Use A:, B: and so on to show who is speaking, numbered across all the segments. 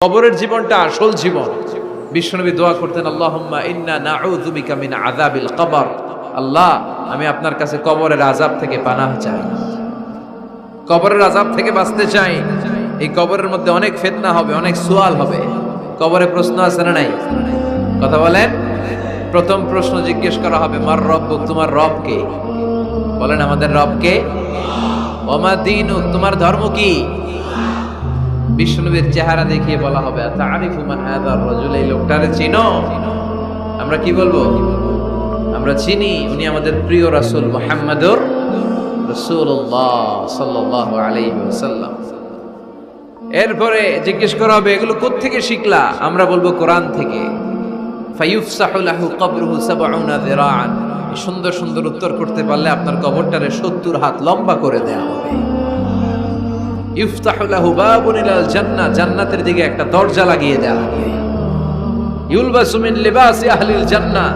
A: কবরের জীবনটা আসল জীবন। বিশ্বনবী দোয়া করতেন, আল্লাহুম্মা ইন্না নাউযু বিকা মিন আযাবিল কবর। আল্লাহ, আমি আপনার কাছে কবরের আযাব থেকে পানাহ চাই, কবরের আযাব থেকে বাঁচতে চাই। এই কবরের মধ্যে অনেক ফিতনা হবে, অনেক সুয়াল হবে। কবরে প্রশ্ন আছে না নাই? কথা বলেন। প্রথম প্রশ্ন জিজ্ঞেস করা হবে, মার রব্বুক, তোমার রব কে? বলেন, আমাদের রব কে? ওমা দীনুক, তোমার ধর্ম কি? বিশ্বনবীর চেহারা দেখিয়ে বলা হবে, তারিফু মান হাযার রাজুল, এই লোকটারে চিনো? আমরা কি বলবো? আমরা চিনি, উনি আমাদের প্রিয় রাসূল মুহাম্মদুর রাসূলুল্লাহ সাল্লাল্লাহু আলাইহি ওয়াসাল্লাম। এরপরে জিজ্ঞেস করা হবে, এগুলো কোত্থেকে শিখলা? আমরা বলবো কোরআন থেকে। ফায়ুফসাহু লাহু কবরুহু ৭০ যিরাআন। সুন্দর সুন্দর উত্তর করতে পারলে আপনার কবরটারে ৭০ হাত লম্বা করে দেয়া হবে। ইফতাহু লাহু বাবুন ইলাল জান্নাহ, জান্নাতের দিকে একটা দরজা লাগিয়ে দেয়া হবে। ইউলবাসু মিন লিবাসি আহলিল জান্নাহ,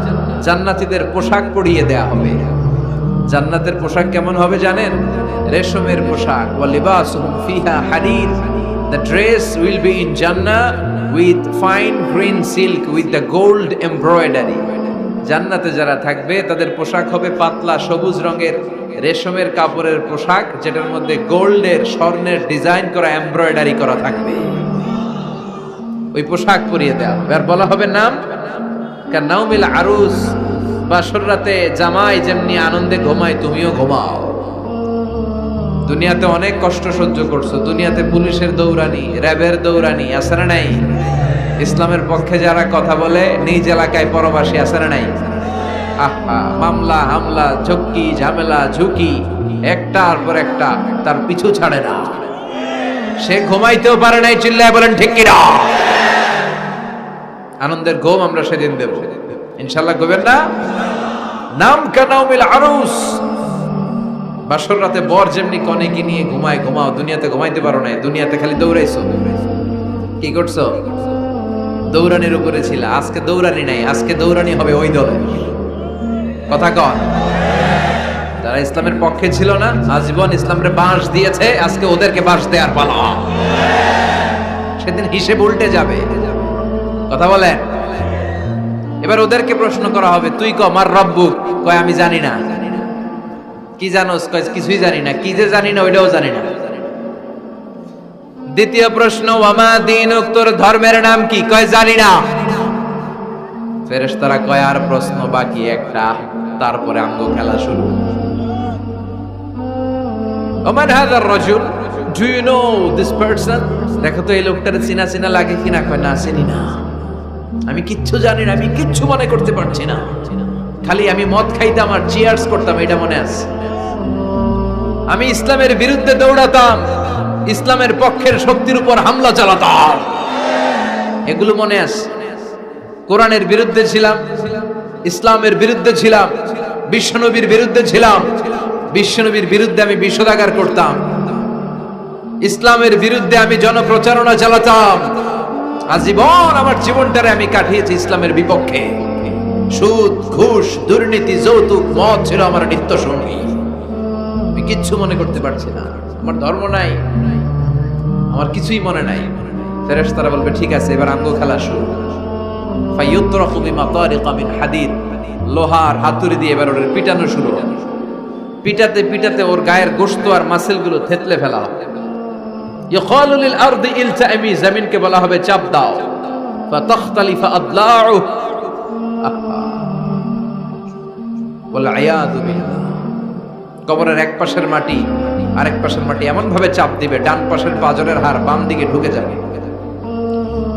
A: জান্নাতীদের পোশাক পরিয়ে দেয়া হবে। জান্নাতের পোশাক কেমন হবে জানেন? রেশমের পোশাক। ওয়া লিবাসুহুম ফিহা হারির, the dress will be in Jannah with fine green silk with the gold embroidery. জান্নাতে যারা থাকবে তাদের পোশাক হবে পাতলা সবুজ রঙের রেশমের কাপড়ের পোশাক, যেটার মধ্যে গোল্ডের, স্বর্ণের ডিজাইন করা, এমব্রয়ডারি করা থাকবে। ওই পোশাক পরিয়ে দেওয়া হবে। আর বলা হবে নাম কান্নাউমিল আরুস, বাসর রাতে জামাই যেমনি আনন্দে ঘুমায় তুমিও ঘুমাও। দুনিয়াতে অনেক কষ্ট সহ্য করছো, দুনিয়াতে পুলিশের দৌড়ানি, র্যাবের দৌড়ানি, আছে না নাই? ইসলামের পক্ষে যারা কথা বলে নিজ এলাকায় পরবাসী, আছে না নাই? আহা, মামলা হামলা, ঝক্কি ঝামেলা ঝুঁকি একটার পর একটা, তার পিছু ছাড়ে না। সে ঘুমাইতেও পারে নাই, চিল্লায় বলেন ঠিক কিনা? আনন্দের ঘুম আমরা সেদিন দেব ইনশাআল্লাহ। ঘুমেন না? নাম কানাউমিল আরুস, বাসর রাতে বর যেমনি কনেকে নিয়ে ঘুমায় ঘুমাও। দুনিয়াতে ঘুমাইতে পারো না, দুনিয়াতে খালি দৌড়াইছো। কি করছো? দৌড়ানির উপরে ছিল। আজকে দৌড়ানি নাই, আজকে দৌড়ানি হবে ওই দলে। কথা কন। যারা ইসলামের পক্ষে ছিল না, আজীবন ইসলামের বাঁশ দিয়েছে, আজকে ওদেরকে বাঁশ দেওয়ার পালা। সেদিন হিসেব উল্টে যাবে। কথা বলেন। এবার ওদেরকে প্রশ্ন করা হবে, তুই ক মার রব্বুক? কয় আমি জানি না। কি জানোস? কয় কিছুই জানি না। কি যে জানি না ওইটাও জানি না। দ্বিতীয় প্রশ্ন, ওয়ামা দীনুক, তোর ধর্মের নাম কি? কয় জানি না। ফেরেশতারা কয় আর প্রশ্ন বাকি একটা, তারপরে আঙ্গ খেলা শুরু। ওমান হাযার রাজুল, do you know this person? দেখো তো এই লোকটার চিনা চিনা লাগে কিনা। কয় না, চিনি না, আমি কিচ্ছু জানি না, আমি কিচ্ছু মনে করতে পারছি না। খালি আমি মদ খাইতাম আর চিয়ার্স করতাম, এটা মনে আছে। আমি ইসলামের বিরুদ্ধে দৌড়াতাম, ইসলামের পক্ষের শক্তির উপর হামলা চালাতাম, এগুলো মনে আছে। কোরআনের বিরুদ্ধে ছিলাম, ইসলামের বিরুদ্ধে ছিলাম, বিশ্বনবীর বিরুদ্ধে ছিলাম। বিশ্বনবীর বিরুদ্ধে আমি বিষোদাগার করতাম, ইসলামের বিরুদ্ধে আমি জনপ্রচারণা চালাতাম। আজীবন আমার জীবনটারে আমি কাটিয়েছি ইসলামের বিপক্ষে। সুদ, ঘুষ, দুর্নীতি, যৌতুক, মদ ছিল আমার নিত্য সঙ্গী। আমি কিচ্ছু মনে করতে পারছি না, আমার ধর্ম নাই, আমার কিছুই মনে নাই। ফেরেশতারা বলবে ঠিক আছে, এবার আঙ্গ খেলা শুরু। ফায়ুতরাকু বিমাতারিকা মিন হাদিদ, লোহার হাতুড়ি দিয়ে এবার ওর পিটানো শুরু হবে। পিটাতে পিটাতে ওর গায়ের গোশত আর মাসেলগুলো থেতলে ফেলা হবে। ইয়াকালু লিল আরদি ইলতাইমি, জমিনকে বলা হবে চাপ দাও। ফাতাখতালিফা আদলাউ, ওয়াল আয়াযু বিল্লাহ। কবরের এক পাশের মাটি আরেক পাশের মাটি এমন ভাবে চাপ দিবে, ডান পাশের পাঁজরের হাড় বাম দিকে ঢুকে যাবে,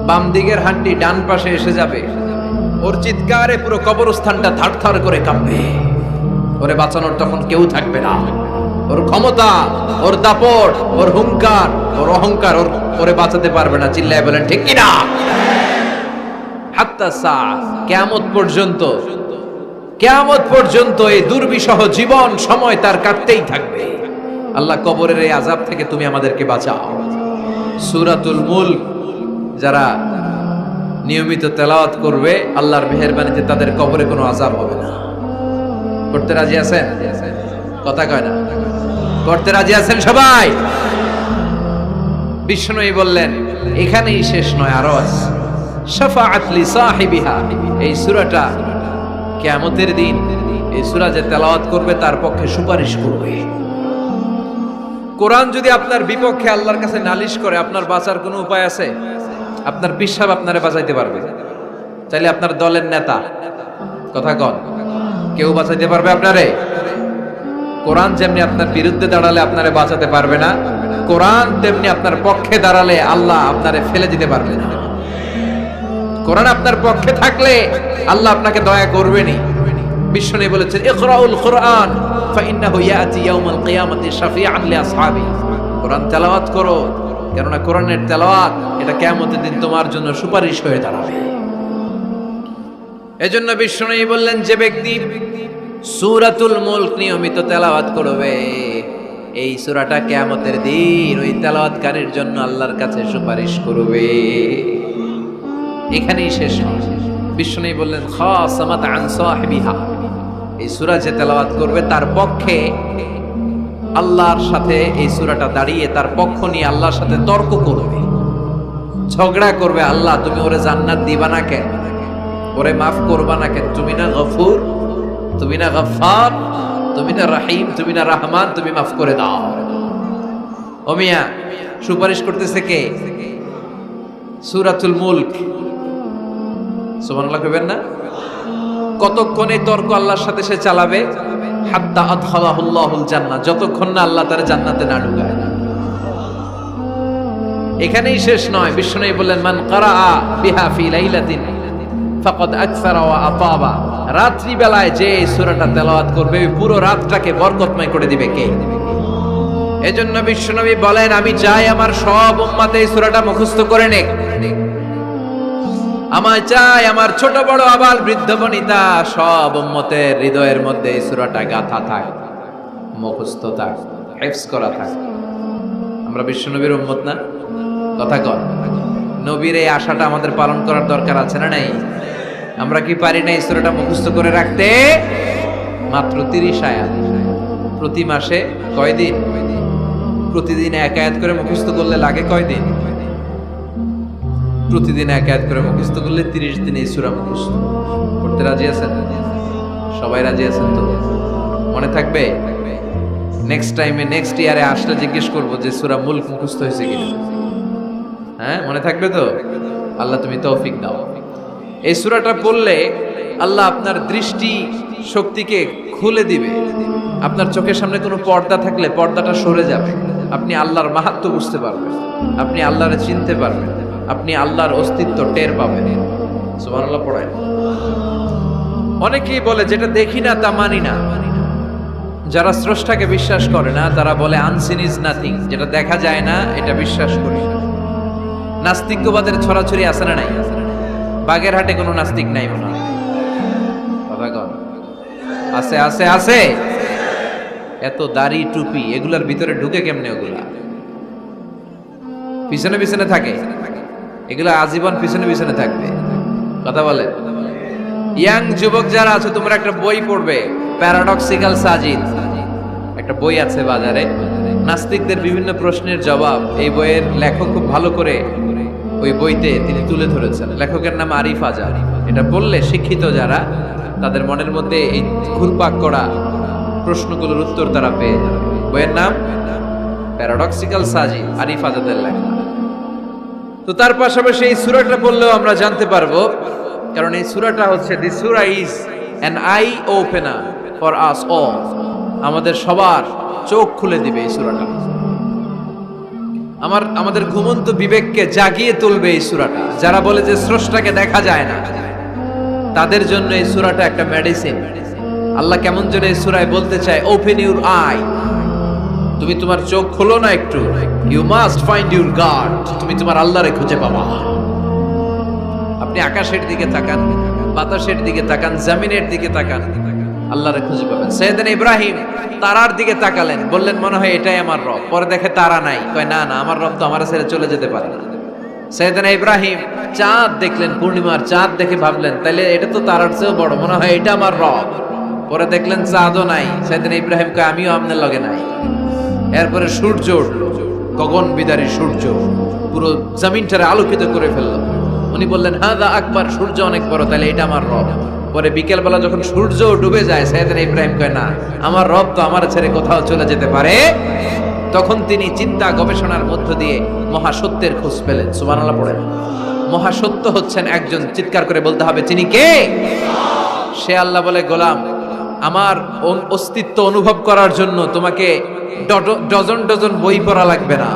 A: বাম দিকের হাড্ডি ডান পাশে এসে যাবে। ওর চিৎকারে পুরো কবরস্থানটা থারথার করে কাঁপবে। ওরে বাঁচানোর তখন কেউ থাকবে না। ওর ক্ষমতা, ওর দাপট, ওর হুঙ্কার, ওর অহংকার ওরে বাঁচাতে পারবে না। চিল্লায় বলেন ঠিক কিনা? হাত্তা সা, কিয়ামত পর্যন্ত, কিয়ামত পর্যন্ত এই দুর্বিষহ জীবন সময় তার কাটতেই থাকবে। আল্লাহ, কবরের এই আযাব থেকে তুমি আমাদেরকে বাঁচাও। সূরাতুল মুলক যারা নিয়মিত তেলাওয়াত করবে, আল্লাহর মেহেরবানিতে তাদের কবরে কোনো আযাব হবে না। করতে রাজি আছেন? কথা কয় না। করতে রাজি আছেন সবাই? বিষ্ণু বললেন, এখানেই শেষ নয়, আরো আছে। শাফাআত লি সাহিবিহা, এই সূরাটা কিয়ামতের দিন এই সূরা যে তেলাওয়াত করবে তার পক্ষে সুপারিশ করবে। কোরআন যদি আপনার বিপক্ষে আল্লাহর কাছে নালিশ করে, আপনার বাঁচার কোনো উপায় আছে? আপনার পিসাব আপনারে বাঁচাইতে পারবে? তাইলে আপনার দলের নেতা কথা কন, কেউ বাঁচাইতে পারবে আপনারে? কোরআন যেমনি আপনার বিরুদ্ধে দাঁড়ালে আপনারে বাঁচাতে পারবে না, কোরআন তেমনি আপনার পক্ষে দাঁড়ালে আল্লাহ আপনারে ফেলে দিতে পারবে না। কোরআন আপনার পক্ষে থাকলে আল্লাহ আপনাকে দয়া করবেনই। বিশ্বনবী বলেছেন, ইকরাউল কুরআন ফাইন্নাহু ইয়াতি ইয়াউমাল কিয়ামাতি শাফিআন লিআসহাবি। কোরআন তেলাওয়াত করো, কেননা কোরআনের তেলাওয়াত এটা কিয়ামতের দিন তোমার জন্য সুপারিশ হয়ে দাঁড়াবে। এজন্য বিশ্বনবী বললেন, যে ব্যক্তি সূরাতুল মুলক নিয়মিত তেলাওয়াত করবে, এই সূরাটা কিয়ামতের দিন ওই তেলাওয়াতকারীর জন্য আল্লাহর কাছে সুপারিশ করবে। এখানেই শেষ নয়, বিশ্বনবী বললেন, খাসামাত আন সাহিবিহা, এই সূরা যে তেলাওয়াত করবে তার পক্ষে আল্লাহর সাথে এই সূরাটা দাঁড়িয়ে তার পক্ষ নিয়ে আল্লাহর সাথে তর্ক করবে, ঝগড়া করবে। আল্লাহ তুমি ওরে জান্নাত দিবা না কেন? ওরে মাফ করবা না কেন? তুমি না গফুর, তুমি না গফফার, তুমি না রহিম, তুমি না রহমান, তুমি মাফ করে দাও। ও মিয়া, সুপারিশ করতেছে কে? সূরাতুল মুলক। সুবহানাল্লাহ কইবেন না? কতক্ষণ এই তর্ক আল্লাহর সাথে সে চালাবে? হাত্তা আদখালাহুল্লাহুল জান্নাহ, যতক্ষণ না আল্লাহ তার জান্নাতে না ঢুকায়। এখানেই শেষ নয়, বিশ্বনবী বললেন, মান কারাআ বিহা ফি লাইলাতিন ফাকাদ আকসারা ওয়া আতাবা, রাত্রি বেলায় যে এই সূরাটা তেলাওয়াত করবে পুরো রাতটাকে বরকতময় করে দিবে কে? এজন্য বিশ্বনবী বলেন, আমি চাই আমার সব উম্মত এই সূরাটা মুখস্থ করে নেক। আমার চাই আমার ছোট বড় আবাল বৃদ্ধ বনিতা সব উম্মতের হৃদয়ের মধ্যে এই সূরাটা গাঁথা থাক, মুখস্থ থাক, হিফজ করা থাক। আমরা বিশ্বনবীর উম্মত না? কথা কন। নবীর এই আশাটা আমাদের পালন করার দরকার আছে না নাই? আমরা কি পারি না এই সূরাটা মুখস্থ করে রাখতে? মাত্র 30 আয়াত, প্রতি মাসে কয়দিন? প্রতিদিন এক আয়াত করে মুখস্থ করলে লাগে কয়দিন? প্রতিদিন এক আয়াত করে মুখস্থ করলে 30 দিনে এই সূরা মুখস্থ করতে রাজি আছেন? সবাই রাজি আছেন তো? মনে থাকবে? নেক্সট টাইমে নেক্সট ইয়ারে আসলে জিজ্ঞেস করবো যে সূরা মুলক মুখস্থ হয়েছে কিনা। হ্যাঁ, মনে থাকবে তো? আল্লাহ তুমি তৌফিক দাও। এই সূরাটা পড়লে আল্লাহ আপনার দৃষ্টি শক্তিকে খুলে দিবে। আপনার চোখের সামনে কোনো পর্দা থাকলে পর্দাটা সরে যাবে, আপনি আল্লাহর মাহাত্ম্য বুঝতে পারবেন, আপনি আল্লাহরে চিনতে পারবেন, আপনি আল্লাহর অস্তিত্ব টের পাবেন। সুবহানাল্লাহ পড়ায়। অনেকেই বলে যেটা দেখি না তা মানি না। যারা স্রষ্টাকে বিশ্বাস করে না তারা বলে আনসিন ইজ নাথিং, যেটা দেখা যায় না এটা বিশ্বাস করি না। নাস্তিকবাদের ছড়াছড়ি আছে না নাই? বাগেরহাটে কোনো নাস্তিক নাই মনে হয়? কথা কন। আছে আছে আছে। এত দাড়ি টুপি এগুলার ভিতরে ঢুকে কেমনে? ওগুলা পিছনে পিছনে থাকে, এগুলা আজীবন পিছনে পিছনে থাকবে। কথা বলে। ইয়াং যুবক যারা আছে তোমরা একটা বই পড়বে, প্যারাডক্সিক্যাল সাজিদ, একটা বই আছে বাজারে, নাস্তিকদের বিভিন্ন প্রশ্নের জবাব। এই বইয়ের লেখক খুব ভালো করে ওই বইতে তিনি তুলে ধরেছেন। লেখকের নাম আরিফ আজাদ। এটা বললে শিক্ষিত যারা তাদের মনের মধ্যে এই ঘুরপাক করা প্রশ্নগুলোর উত্তর তারা পেয়ে যাবে। বইয়ের নাম প্যারাডক্সিক্যাল সাজিদ, আরিফ আজাদের লেখা। তো তার পাশাপাশি এই সূরাটা পড়লেও আমরা জানতে পারবো, কারণ এই সূরাটা হচ্ছে দি সূরা is an eye opener for us all, আমাদের সবার চোখ খুলে দিবে এই সূরাটা। আমাদের ঘুমন্ত বিবেককে জাগিয়ে তুলবে এই সূরাটা। যারা বলে যে স্রষ্টাকে দেখা যায় না তাদের জন্য এই সূরাটা একটা মেডিসিন। আল্লাহ কেমন যেন এই সূরায় বলতে চায়, ওপেন ইউর আই, তুমি তোমার চোখ খোলো না একটু, you must find your God, তুমি তোমার আল্লাহরে খুঁজে পাবা। আপনি আকাশের দিকে তাকান, বাতাসের দিকে তাকান, জমিনের দিকে তাকান, আল্লাহরে খুঁজে পাবেন। সাইয়েদনা ইব্রাহিম তারার দিকে তাকালেন, বললেন মনে হয় এটাই আমার রব। পরে দেখে তারা নাই, কয় না না, আমার রব তো আমার ছেড়ে চলে যেতে পারে না। সাইয়েদনা ইব্রাহিম চাঁদ দেখলেন, পূর্ণিমার চাঁদ দেখে ভাবলেন তাইলে এটা তো তারার চেয়েও বড়, মনে হয় এটা আমার রব। পরে দেখলেন চাঁদও নাই। সাইয়েদনা ইব্রাহিম কয় আমিও আপনার লগে নাই। এরপরে সূর্য উঠল, গগন বিদারী সূর্য, পুরো জমিনটারে আলোকিত করে ফেললো। উনি বললেন হাদা আকবার, সূর্য অনেক বড়, তাহলে এটা আমার রব। পরে বিকেলবেলা যখন সূর্য ডুবে যায়, সাইয়েদনা ইব্রাহিম কয় না, আমার রব তো আমার ছেড়ে কোথাও চলে যেতে পারে। তখন তিনি চিন্তা গবেষণার মধ্য দিয়ে মহাসত্যের খোঁজ পেলেন। সুবহানাল্লাহ পড়েন। মহাসত্য হচ্ছেন একজন, চিৎকার করে বলতে হবে তিনি কে? সে আল্লাহ বলে, গোলাম, আমার অস্তিত্ব অনুভব করার জন্য তোমাকে ডজন ডজন বই পড়া লাগবে না,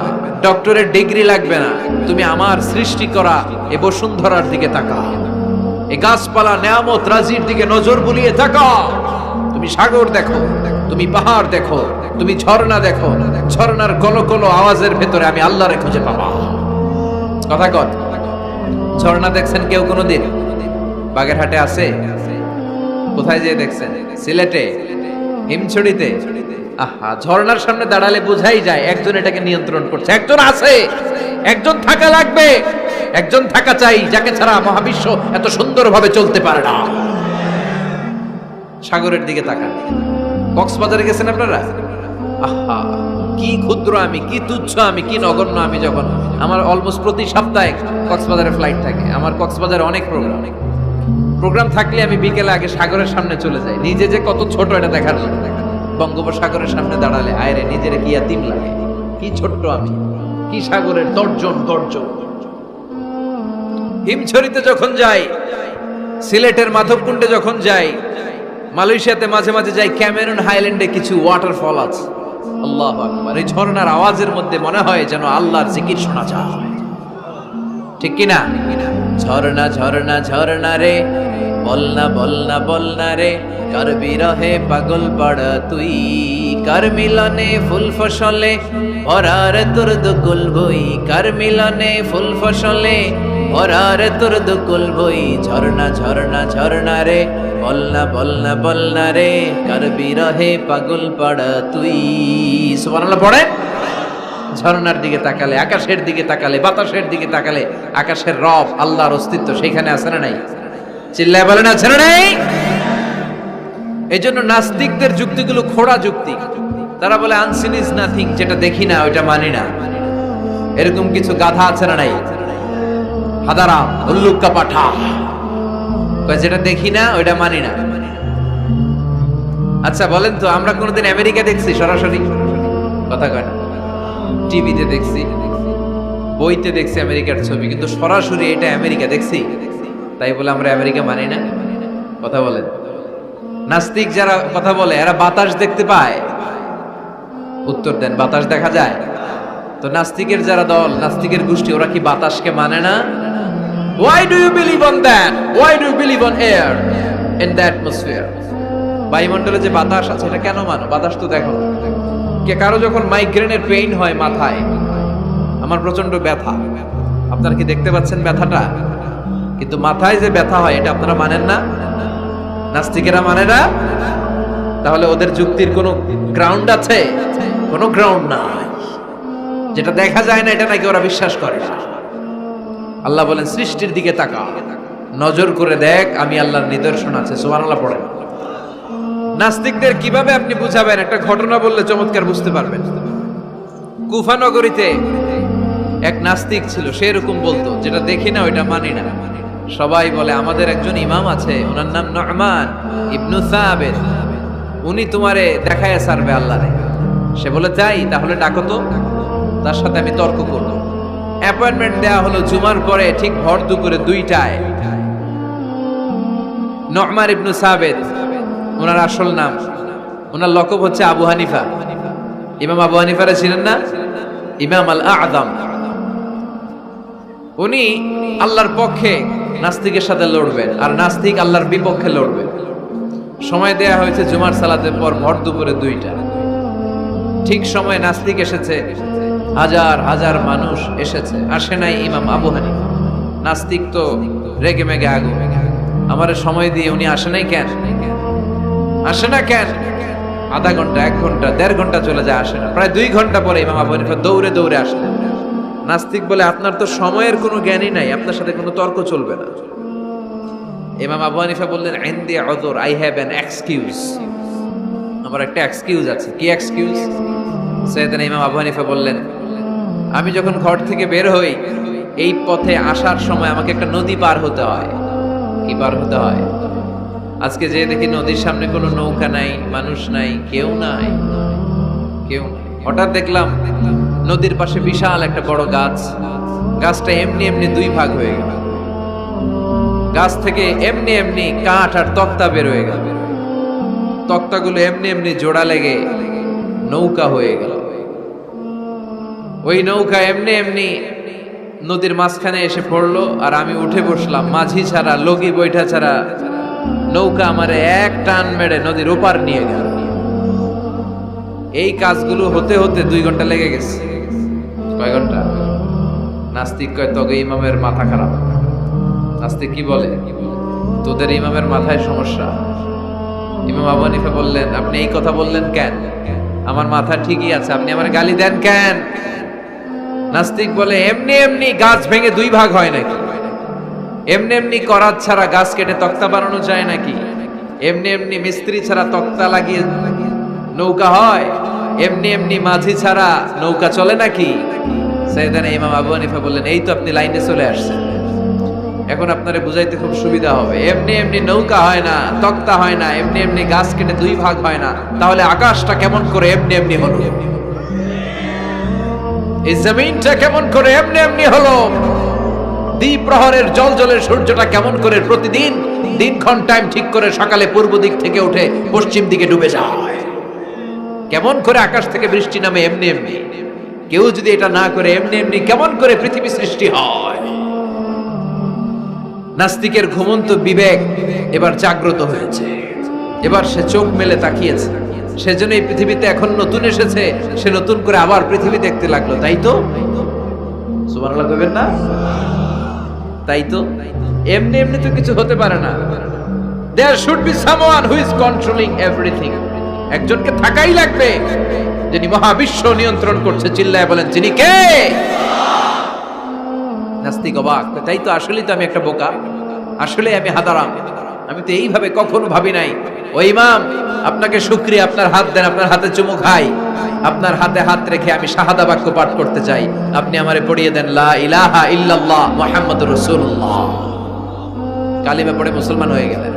A: ডক্টরের ডিগ্রি লাগবে না। তুমি আমার সৃষ্টি করা এ বসুন্ধরার দিকে তাকাও, এই গাছপালা নেয়ামত রাজির দিকে নজর বুলিয়ে তাকাও। তুমি সাগর দেখো, তুমি পাহাড় দেখো, তুমি ঝর্ণা দেখো, ঝর্ণার কলকল আওয়াজের ভেতরে আমি আল্লাহরে খুঁজে পাবা। কথা কর। ঝর্ণা দেখছেন কেউ কোনোদিন? বাগেরহাটে আছে? কোথায় যেয়ে দেখছেন? সিলেটে, হিমছড়িতে। আহা, ঝর্ণার সামনে দাঁড়ালে বোঝাই যায় একজন এটাকে নিয়ন্ত্রণ করছে, একজন আছে, একজন থাকা লাগবে, একজন থাকা চাই, যাকে ছাড়া মহাবিশ্ব এত সুন্দরভাবে চলতে পারে না। সাগরের দিকে তাকান। কক্সবাজারে গেছেন আপনারা? আহা, কি ক্ষুদ্র আমি, কি তুচ্ছ আমি, কি নগণ্য আমি। যখন আমার অলমোস্ট প্রতি সপ্তাহে কক্সবাজারে ফ্লাইট থাকে, আমার কক্সবাজারে অনেক প্রোগ্রাম থাকলে আমি বিকেলে আগে সাগরের সামনে চলে যাই, নিজে যে কত ছোট এটা দেখার জন্য। বঙ্গোপসাগরের সামনে দাঁড়ালে আয়রে নিজের কি ইয়াতিম লাগে, কি ছোট্ট আমি, কি সাগরের গর্জন। হিমছড়িতে যখন যাই, সিলেটের মাধবকুণ্ডে যখন যাই, মালয়েশিয়াতে মাঝে মাঝে যাই, ক্যামেরন হাইল্যান্ডে কিছু ওয়াটারফল আছে। আল্লাহু আকবার। এই ঝর্ণার আওয়াজের মধ্যে মনে হয় যেন আল্লাহর জিকির শোনা যায়, ঠিক কিনা? ঝর্ণা ঝর্ণা ঝর্ণা রে, বলনা বলনা বলনা রে, কার বিরহে পাগল পাড়া তুই, কার মিলনে ফুল ফসলে ভরার তোর দুকুল বই, কার মিলনে ফুল ফসলে ভরার তোর দুকুল বই। ঝর্ণা ঝর্ণা ঝর্ণা রে, বলনা বলনা বলনা রে, কার বিরহে পাগল পাড়া তুই। সুবহানাল্লাহ পড়ে। ঝর্ণার দিকে তাকালে, আকাশের দিকে তাকালে, বাতাসের দিকে তাকালে আকাশের রব আল্লাহর অস্তিত্ব সেইখানে আছে না নাই? চিল্লায় বলেন আছে না নাই? এই জন্য নাস্তিকদের যুক্তিগুলো খোড়া যুক্তি। তারা বলে আনসিন ইজ নাথিং, যেটা দেখি না ওইটা মানি না। এরকম কিছু গাধা আছে না নাই? হাদারা উল্লুক্কা পাঠা, যেটা দেখি না ওইটা মানি না। আচ্ছা বলেন তো, আমরা কোনোদিন আমেরিকা দেখছি সরাসরি? কথা কয় না। টিভিতে দেখছি, বইতে দেখছি আমেরিকার ছবি, কিন্তু সরাসরি এটা আমেরিকা দেখছি? তাই বলে আমরা আমেরিকা মানি না? কথা বলেন। নাস্তিক যারা কথা বলে এরা বাতাস দেখতে পায়? উত্তর দেন, বাতাস দেখা যায়? তো নাস্তিকের যারা দল, নাস্তিকের গোষ্ঠী, ওরা কি বাতাসকে মানে না? Why do you believe on that? Why do you believe on air in the atmosphere? বায়ুমণ্ডলে যে বাতাস আছে এটা কেন মানো? বাতাস তো দেখো। কে কারো যখন মাইগ্রেনের পেইন হয় মাথায়, আমার প্রচন্ড ব্যথা, আপনারা কি দেখতে পাচ্ছেন ব্যথাটা? কিন্তু মাথায় যে ব্যথা হয় এটা আপনারা মানেন না, নাস্তিকেরা মানে না। তাহলে ওদের যুক্তির কোনো গ্রাউন্ড আছে? কোনো গ্রাউন্ড নাই। যেটা দেখা যায় না এটা নাকি ওরা বিশ্বাস করে না। আল্লাহ বলেন সৃষ্টির দিকে তাকা, নজর করে দেখ, আমি আল্লাহর নিদর্শন আছে। সুবহানাল্লাহ পড়েন। নাস্তিকদের কিভাবে আপনি বুঝাবেন? একটা ঘটনা বললে চমৎকার বুঝতে পারবেন। কুফা নগরীতে এক নাস্তিক ছিল, সে এরকম বলতো, যেটা দেখি না ওইটা মানি না। সবাই বলে আমাদের একজন ইমাম আছে, ওনার নাম নু'মান ইবনু সাবিত, উনি তোমারে দেখায় সারবে আল্লাহরে। সে বলে তাই, তাহলে ডাকো তো, তার সাথে আমি তর্ক করব। অ্যাপয়েন্টমেন্ট দেয়া হলো জুমার পরে, ঠিক ভর দুপুরে 2টায়। নু'মান ইবনু সাবিত ওনার আসল নাম, ওনার লকব হচ্ছে আবু হানিফা। ইমাম আবু হানিফারে ছিলেন না? ইমাম আল আযম। উনি আল্লাহর পক্ষে নাস্তিকের সাথে লড়বেন, আর নাস্তিক আল্লাহর বিপক্ষে লড়বে। সময় দেয়া হয়েছে জুমার সালাতের পর ভর দুপুরে 2টা। ঠিক সময় নাস্তিক এসেছে, হাজার হাজার মানুষ এসেছে, আসে নাই ইমাম আবু হানিফা। নাস্তিক তো রেগে মেগে আগুন, আমারে সময় দিয়ে উনি আসে নাই কেন? আসে না কেন? আধা ঘন্টা, 1 ঘন্টা, 1.5 ঘন্টা চলে যায়, আসে না। প্রায় 2 ঘন্টা পরে ইমাম আবু হানিফা দৌড়ে দৌড়ে আসলেন। নাস্তিক বলে আপনার তো সময়ের কোনো জ্ঞানই নাই, আপনার সাথে কোনো তর্ক চলবে না। ইমাম আবু হানিফা বললেন ইনদি উযর, আই হ্যাভ অ্যান এক্সকিউজ, আমার একটা এক্সকিউজ আছে। কি এক্সকিউজ? সাইয়েদনা ইমাম আবু হানিফা বললেন আমি যখন ঘর থেকে বের হই, এই পথে আসার সময় আমাকে একটা নদী পার হতে হয়। কি পার হতে হয়? আজকে যে দেখি নদীর সামনে কোনো নৌকা নাই, মানুষ নাই, কেউ নাই, কেউ নাই। হঠাৎ দেখলাম নদীর পাশে বিশাল একটা বড় গাছ। গাছটা এমনি এমনি দুই ভাগ হয়ে গেল। গাছ থেকে এমনি এমনি কাঠ আর তক্তা বের হয়ে গেল। তক্তাগুলো এমনি এমনি জোড়া লেগে নৌকা হয়ে গেল। ওই নৌকা এমনি এমনি নদীর মাঝখানে এসে পড়লো, আর আমি উঠে বসলাম। মাঝি ছাড়া, লগি বৈঠা ছাড়া নৌকা আমারে এক টান মেরে নদীর ওপার নিয়ে গেল। এই কাজগুলো হতে হতে 2 ঘন্টা লেগে গেছে। কয় ঘন্টা? নাস্তিক কয় তবে ইমামের মাথা খারাপ। নাস্তিক কি বলে? তোদের ইমামের মাথায় সমস্যা। ইমাম আবু হানিফা বললেন, আপনি এই কথা বললেন কেন? আমার মাথা ঠিকই আছে, আপনি আমার গালি দেন কেন? নাস্তিক বলে, এমনি এমনি গাছ ভেঙে 2 ভাগ হয় নাকি? এমনি এমনি করাত ছাড়া গাছ কেটে তক্তা বানানো যায় নাকি? এমনি এমনি মিস্ত্রি ছাড়া তক্তা লাগিয়ে নৌকা হয়? এমনি এমনি মাঝি ছাড়া নৌকা চলে নাকি? সাইয়েদানা ইমাম আবু হানিফা বললেন, এই তো আপনি লাইনে চলে আসছেন, এখন আপনারে বুঝাইতে খুব সুবিধা হবে। এমনি এমনি নৌকা হয় না, তক্তা হয় না, এমনি এমনি গাছ কেটে 2 ভাগ হয় না, তাহলে আকাশটা কেমন করে এমনি এমনি হলো? এই জমিনটা কেমন করে এমনি এমনি হলো? দ্বিপ্রহরের জলজলের সূর্যটা কেমন করে প্রতিদিন দিনক্ষণ টাইম ঠিক করে সকালে পূর্ব দিক থেকে উঠে পশ্চিম দিকে ডুবে যায়? কেমন করে আকাশ থেকে বৃষ্টি নামে এমনি এমনি? কেউ যদি এটা না করে এমনি এমনি কেমন করে পৃথিবী সৃষ্টি হয়? নাস্তিকের ঘুমন্ত বিবেক এবার জাগ্রত হয়েছে। এবার সে চোখ মেলে তাকিয়েছে। সেজন্য এই পৃথিবীতে এখন নতুন এসেছে, সে নতুন করে আবার পৃথিবী দেখতে লাগলো। তাই তো? সুবহানাল্লাহ কইবেন না? তাই তো? এমনি এমনি তো কিছু হতে পারে না। There should be someone who is controlling everything. একজনকে থাকাই লাগবে যিনি মহাবিশ্ব নিয়ন্ত্রণ করছে। চিল্লায় বলেন, যিনি কে? নাস্তিক অবাক, তাই তো, আসলেই তো আমি একটা বোকা, আসলে আমি হাদারাম, আমি তো এইভাবে কখনো ভাবি নাই। ও ইমাম, আপনাকে শুকরিয়া, আপনার হাত দেন, আপনার হাতে চুমু খাই, আপনার হাতে হাত রেখে আমি শাহাদা বাক্য পাঠ করতে চাই, আপনি আমারে পড়িয়ে দেন লা ইলাহা ইল্লাল্লাহ মুহাম্মাদুর রাসূলুল্লাহ। কালিমা পড়ে মুসলমান হয়ে গেলেন।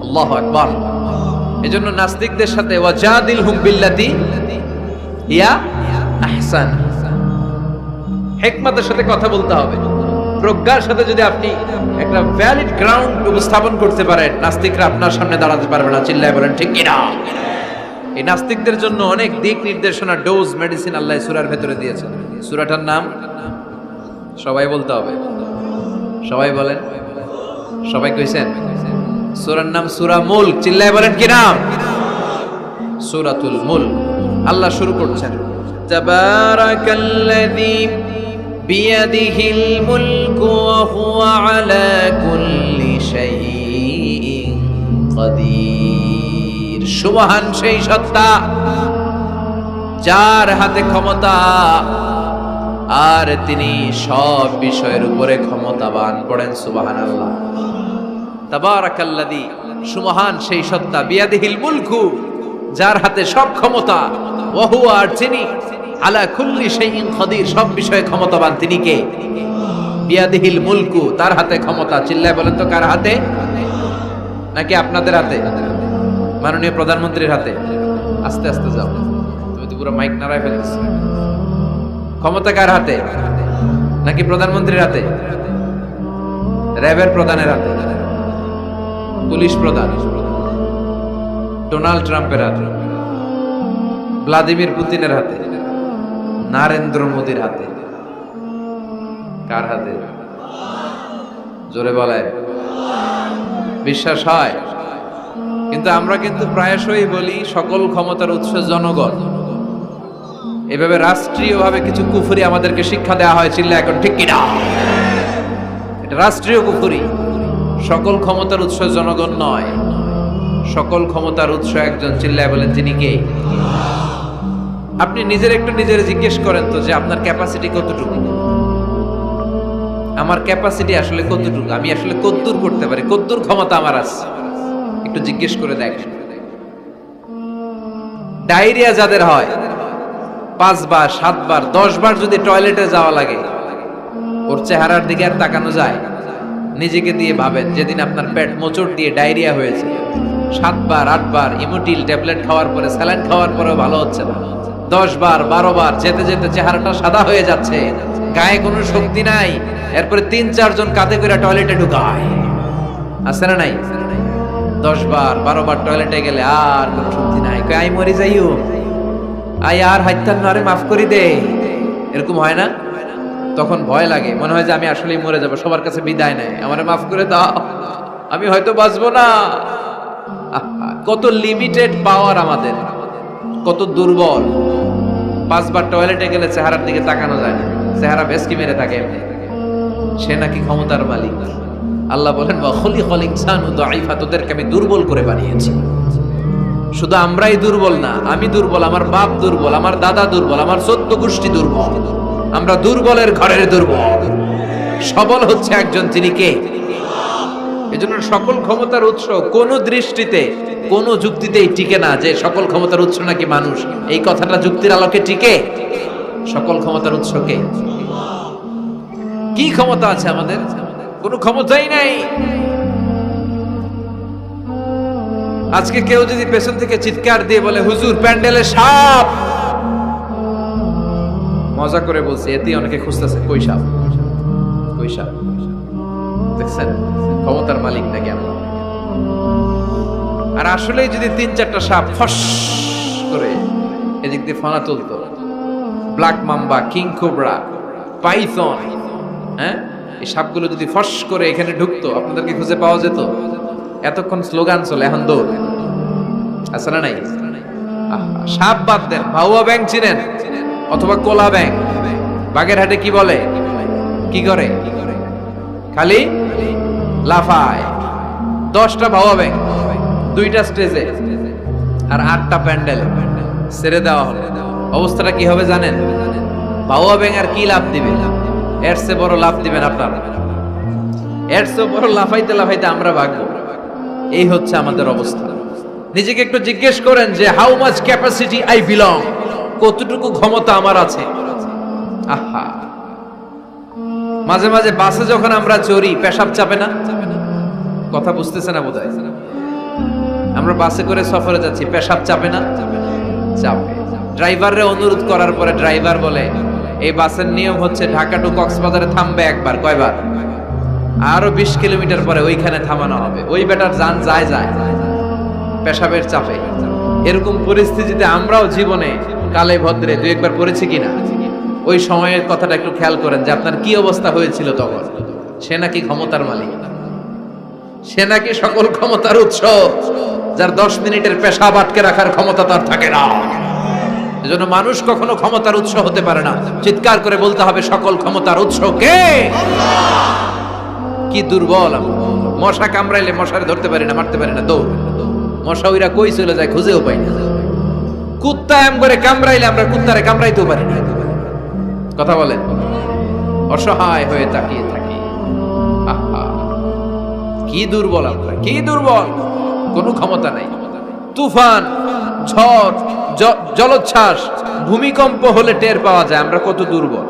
A: আল্লাহু আকবার। এজন্য নাস্তিকদের সাথে ওয়াজাদিলহুম বিল্লাতি হিয়া আহসান, হিকমতের সাথে কথা বলতে হবে। প্রজ্ঞার সাথে যদি আপনি একটা ভ্যালিড গ্রাউন্ড উপস্থাপন করতে পারেন, নাস্তিকরা আপনার সামনে দাঁড়াতে পারবে না। চিল্লায় বলেন ঠিক কিনা? এই নাস্তিকদের জন্য অনেক দিক নির্দেশনা, ডোজ, মেডিসিন আল্লাহ সূরার ভেতরে দিয়েছেন। সূরাটার নাম সবাই বলতে হবে। সবাই বলেন। সবাই কইছেন? সূরার নাম সূরা মুলক। চিল্লায় বলেন কি নাম? সূরাতুল মুলক। আল্লাহ শুরু করছেন, তাবারাকাল্লাযী বিয়াদিহিল মুলকু ওয়া হুয়া আলা কুল্লি শাইইন কাদির। সুবহান সেই সত্তা যার হাতে ক্ষমতা, আর তিনি সব বিষয়ের উপরে ক্ষমতাবান। পড়েন সুবহানাল্লাহ। তাবারাকাল্লাযী, সুবহান সেই সত্তা, বিয়াদিহিল মুলকু, যার হাতে সব ক্ষমতা, ওয়া হুয়া, আর যিনি আলা কুল্লি শাইইন কাদির, সব বিষয়ে ক্ষমতাবান। তিনি কে? বিয়াদিহিল মুলকু, তার হাতে ক্ষমতা। চিল্লায় বলেন তো কার হাতে? নাকি আপনাদের হাতে? মাননীয় প্রধানমন্ত্রীর হাতে? আস্তে আস্তে যাও, তুমি তো পুরো মাইক নাড়ায় ফেলতেছ। ক্ষমতা কার হাতে? নাকি প্রধানমন্ত্রীর হাতে? র্যাবের প্রধানের হাতে? পুলিশ প্রধান? ডোনাল্ড ট্রাম্পের হাতে? ভ্লাদিমির পুতিনের হাতে? নরেন্দ্র মোদির হাতে? কার হাতে? জোরে বলেন। বিশ্বাস হয়? কিন্তু আমরা কিন্তু প্রায়শই বলি সকল ক্ষমতার উৎস জনগণ। এভাবে রাষ্ট্রীয়ভাবে কিছু কুফরি আমাদেরকে শিক্ষা দেওয়া হয়। চিল্লা এখন ঠিক কিনা? এটা রাষ্ট্রীয় কুফরি। সকল ক্ষমতার উৎস জনগণ নয়, সকল ক্ষমতার উৎস একজন। চিল্লায় বলেন যিনি কে? আপনি নিজের একটু নিজের জিজ্ঞেস করেন তো যে আপনার ক্যাপাসিটি কতটুকু? আমার ক্যাপাসিটি আসলে কতটুকু? আমি আসলে কতদূর করতে পারি? কতদূর ক্ষমতা আমার আছে? একটু জিজ্ঞেস করে দেখেন। ডায়রিয়া যাদের হয়, 5 বার 7 বার 10 বার যদি টয়লেটে যাওয়া লাগে, ওর চেহারার দিকে আর তাকানো যায়? নিজেকে দিয়ে ভাবেন, যেদিন আপনার পেট মোচড় দিয়ে ডায়রিয়া হয়েছে, 7 বার 8 বার ইমোটিল ট্যাবলেট খাওয়ার পরে, স্যালাইন খাওয়ার পরেও ভালো হচ্ছে না, 10 বার 12 বার যেতে যেতে চেহারাটা সাদা হয়ে যাচ্ছে, গায়ে কোনো শক্তি নাই, এরপরে 3-4 জন কাঁধে করে টয়লেটে ঢুকায়, আছে না নাই? 10 বার 12 বার টয়লেটে গেলে আর কোনো শক্তি নাই, কই আই মরি যাইও, আই আর হাইতান না রে, মাফ করে দে, এরকম হয় না? তখন ভয় লাগে, মনে হয় যে আমি আসলেই মরে যাব, সবার কাছে বিদায় নেয়, আমারে মাফ করে দাও, আমি হয়তো বাঁচবো না। কত লিমিটেড পাওয়ার আমাদের, কত দুর্বল। 5 বার টয়লেটে গেলে চেহারার দিকে তাকানো যায় না, চেহারা বেশকি মেরে থাকে এমনি। সে নাকি ক্ষমতার মালিক। আল্লাহ বলেন ওয়া খুলিকাল ইনসানু দাঈফা, তোদেরকে আমি দুর্বল করে বানিয়েছি। শুধু আমরাই দুর্বল না, আমি দুর্বল, আমার বাপ দুর্বল, আমার দাদা দুর্বল, আমার 14 গোষ্ঠী দুর্বল। আমরা দুর্বলের ঘরের দুর্বল। সবল হচ্ছে একজন, তিনি কে? এজন্য সকল ক্ষমতার উৎস কোন দৃষ্টিতে, কোন যুক্তিতেই টিকে না যে সকল ক্ষমতার উৎস নাকি মানুষ। এই কথাটা যুক্তির আলোকে টিকে? সকল ক্ষমতার উৎস কে? কি ক্ষমতা আছে আমাদের? কোনো ক্ষমতাই নাই। আজকে কেউ যদি পেছন থেকে চিৎকার দিয়ে বলে হুজুর প্যান্ডেলে সাপ, মজা করে বলছে, এতে অনেকে খুঁজতেছে কই সাপ, কই সাপ। দেখছেন ক্ষমতার মালিক নাকি আমরা? আর আসলেই যদি 3-4টা সাপ ফস করে এদিক দিয়ে ফানা তুলতো, black mamba, king cobra, python, হ্যাঁ, এই সাপগুলো যদি ফস করে এখানে ঢুকতো, আপনাদেরকে খুঁজে পাওয়া যেত? এতক্ষণ স্লোগান চলে, এখন দৌড়। আছে না নাই? সাপ বাদ দেন, ভাউয়া ব্যাং চিনেন? অথবা কোলা ব্যাং? বাগেরহাটে কি বলে, কি করে? খালি লাফায়। 10টা ভাউয়া ব্যাং, 2টা স্টেজে আর 8টা প্যান্ডেলে ছেড়ে দেওয়া হলো, অবস্থাটা কি হবে জানেন? ভাউয়া ব্যাং আর কি লাভ দিবে? এর চেয়ে বড় লাভ দিবেন আপনারা, এর চেয়ে বড় লাফাইতে লাফাইতে আমরা ভাগবো। এই হচ্ছে আমাদের অবস্থা। নিজেকে একটু জিজ্ঞেস করেন যে how much capacity I belong, কতটুকু ক্ষমতা আমার আছে। আহা, মাঝে মাঝে বাসে যখন আমরা চড়ি, পেশাব চাপে না? কথা বুঝতেছে না বোধহয়। আমরা বাসে করে সফরে যাচ্ছি, পেশাব চাপে না? চাপে। ড্রাইভাররে অনুরোধ করার পরে ড্রাইভার বলে এই বাসের নিয়ম হচ্ছে ঢাকা টু কক্সবাজারে থামবে একবার। কয়বার? আরো 20 কিলোমিটার পরে ওইখানে থামানো হবে। ওই বেটার যান যায় যায় পেশাবের চাপে। এরকম পরিস্থিতিতে আমরাও জীবনে কালে ভদ্রে 2-1 বার পড়েছি কিনা? ওই সময়ের কথাটা একটু খেয়াল করেন যে আপনার কি অবস্থা হয়েছিল তখন। সে নাকি ক্ষমতার মালিক, সে নাকি সকল ক্ষমতার উৎস, যার 10 মিনিটের পেশাব আটকে রাখার ক্ষমতা তার থাকে না। এজন্য মানুষ কখনো ক্ষমতার উৎস হতে পারে না। চিৎকার করে বলতে হবে সকল ক্ষমতার উৎস কে? কি দুর্বল আমরা। মশা কামড়াইলে মশারে ধরতে পারি না, মারতে পারি না, দৌড়। মশা ওইরা কই চলে যায় খুঁজেও পাই না। কুত্তা এম করে কামড়াইলে আমরা কুত্তারে কামড়াইতেও পারি না। কথা বলেন, অসহায় হয়ে তাকিয়ে থাকি। আহা, কি দুর্বল আমরা, কি দুর্বল। কোনো ক্ষমতা নাই। তুফান, ঝড়, জলোচ্ছ্বাস, ভূমিকম্প হলে টের পাওয়া যায় আমরা কত দুর্বল।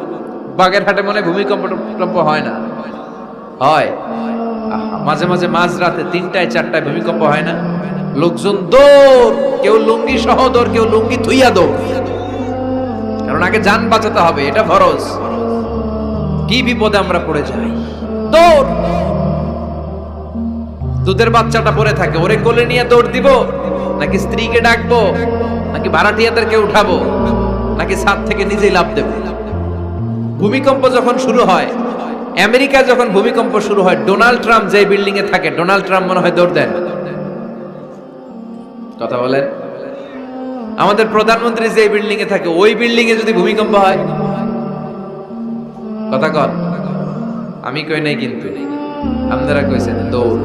A: বাগেরহাটে মনে ভূমিকম্প হয় না? হয়। মাঝে মাঝে মাঝরাতে 3টায় 4টায় ভূমিকম্প হয় না? লোকজন দৌড়, কেউ লুঙ্গি সহ দৌড়, কেউ লুঙ্গি থুইয়া দৌড়, কারণ আগে জান বাঁচাতে হবে, এটা ফরজ। কি বিপদে আমরা পড়ে যাই। দৌড়। দুধের বাচ্চাটা পড়ে থাকে, ওরে কোলে নিয়ে দৌড় দিব, নাকি স্ত্রীকে ডাকবো, নাকি ভাড়াটিয়াদেরকে উঠাবো, নাকি ছাদ থেকে নিজেই লাফ দেব? ভূমিকম্প যখন শুরু হয়, আমেরিকায় যখন ভূমিকম্প শুরু হয়, ডোনাল্ড ট্রাম্প যে বিল্ডিং এ থাকে, ডোনাল্ড ট্রাম্প মনে হয় দৌড় দেন। কথা বলেন। আমাদের প্রধানমন্ত্রী যে বিল্ডিং এ থাকে, ওই বিল্ডিং এ যদি ভূমিকম্প হয়, কথা কন। আমি কই নাই কিন্তু, আপনারা কইছেন দৌড়।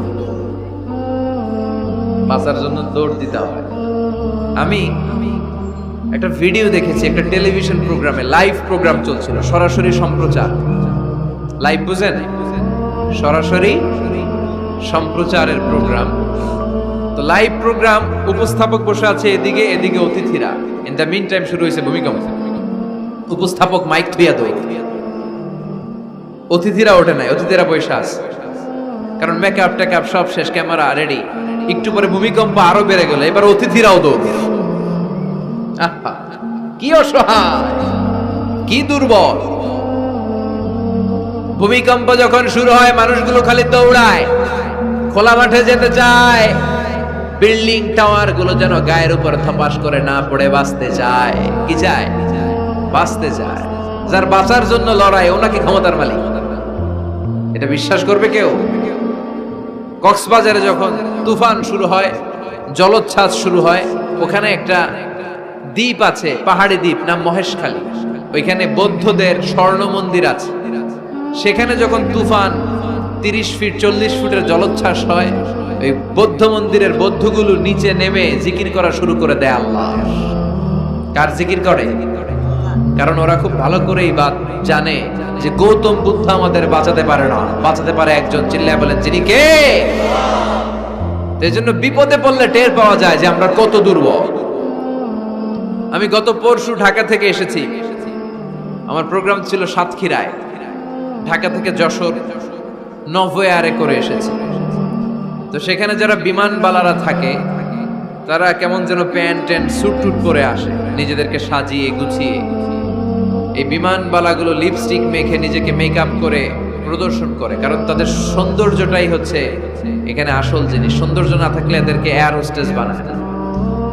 A: বাঁচার জন্য দৌড় দিতে হয়। আমি একটা ভিডিও দেখেছি, একটা টেলিভিশন প্রোগ্রামে, লাইভ প্রোগ্রাম চলছিল, সরাসরি সম্প্রচার। লাইভ বুঝেন? সরাসরি সম্প্রচারের প্রোগ্রাম। তো লাইভ প্রোগ্রাম, উপস্থাপক বসে আছে এদিকে, এদিকে অতিথিরা। ইন দ্য মিন টাইম শুরু হয়েছে ভূমিকম্প। উপস্থাপক মাইক থুইয়া দই, অতিথিরা ওঠে নাই, অতিথিরা বৈশা আছে, কারণ মেকআপ টেকআপ সব শেষ, ক্যামেরা রেডি। একটু পরে ভূমিকম্প আরো বেড়ে গেল, এবার অতিথিরাও দৌড়। আহা, কি অসহায়, কি দুর্বল। ভূমিকম্প যখন শুরু হয় মানুষগুলো খালি দৌড়ায়, খোলা মাঠে যেতে চায়, বিল্ডিং টাওয়ার গুলো যেন গায়ের উপর থপাস করে না পড়ে বাঁচতে চায়। কি চায়? বাঁচতে চায়। যার বাঁচার জন্য লড়াই, ও নাকি ক্ষমতার মালিক। এটা বিশ্বাস করবে কেউ? কক্সবাজারে যখন তুফান শুরু হয়, জলোচ্ছ্বাস শুরু হয়, ওখানে একটা দ্বীপ আছে, পাহাড়ি দ্বীপ, নাম মহেশখালী। ওইখানে বৌদ্ধদের স্বর্ণ মন্দির আছে। সেখানে যখন তুফান 30 ফিট 40 ফুটের জলোচ্ছ্বাস হয়, ওই বৌদ্ধ মন্দিরের বৌদ্ধগুলো নিচে নেমে জিকির করা শুরু করে দেয় আল্লাহ। কার জিকির করে? কারণ ওরা খুব ভালো করেই জানে যে গৌতম বুদ্ধ আমাদের বাঁচাতে পারে না, বাঁচাতে পারে একজন। চিল্লায় বলেন, যিনি কে? এই জন্য বিপদে পড়লে টের পাওয়া যায় যে আমরা কত দুর্বল। আমি গত পরশু ঢাকা থেকে এসেছি, আমার প্রোগ্রাম ছিল সাতক্ষীরায়। ঢাকা থেকে যশোর নভোয়ারে করে এসেছি। তো সেখানে যারা বিমানবালারা থাকে, তারা কেমন যেন প্যান্ট ট্যান্ট স্যুট টুট পরে আসে, নিজেদেরকে সাজিয়ে গুছিয়ে। এই বিমানবালাগুলো লিপস্টিক মেখে নিজেকে মেকআপ করে প্রদর্শন করে, কারণ তাদের সৌন্দর্যটাই হচ্ছে এখানে আসল জিনিস। সৌন্দর্য না থাকলে এদেরকে এয়ার হোস্টেস বানায়।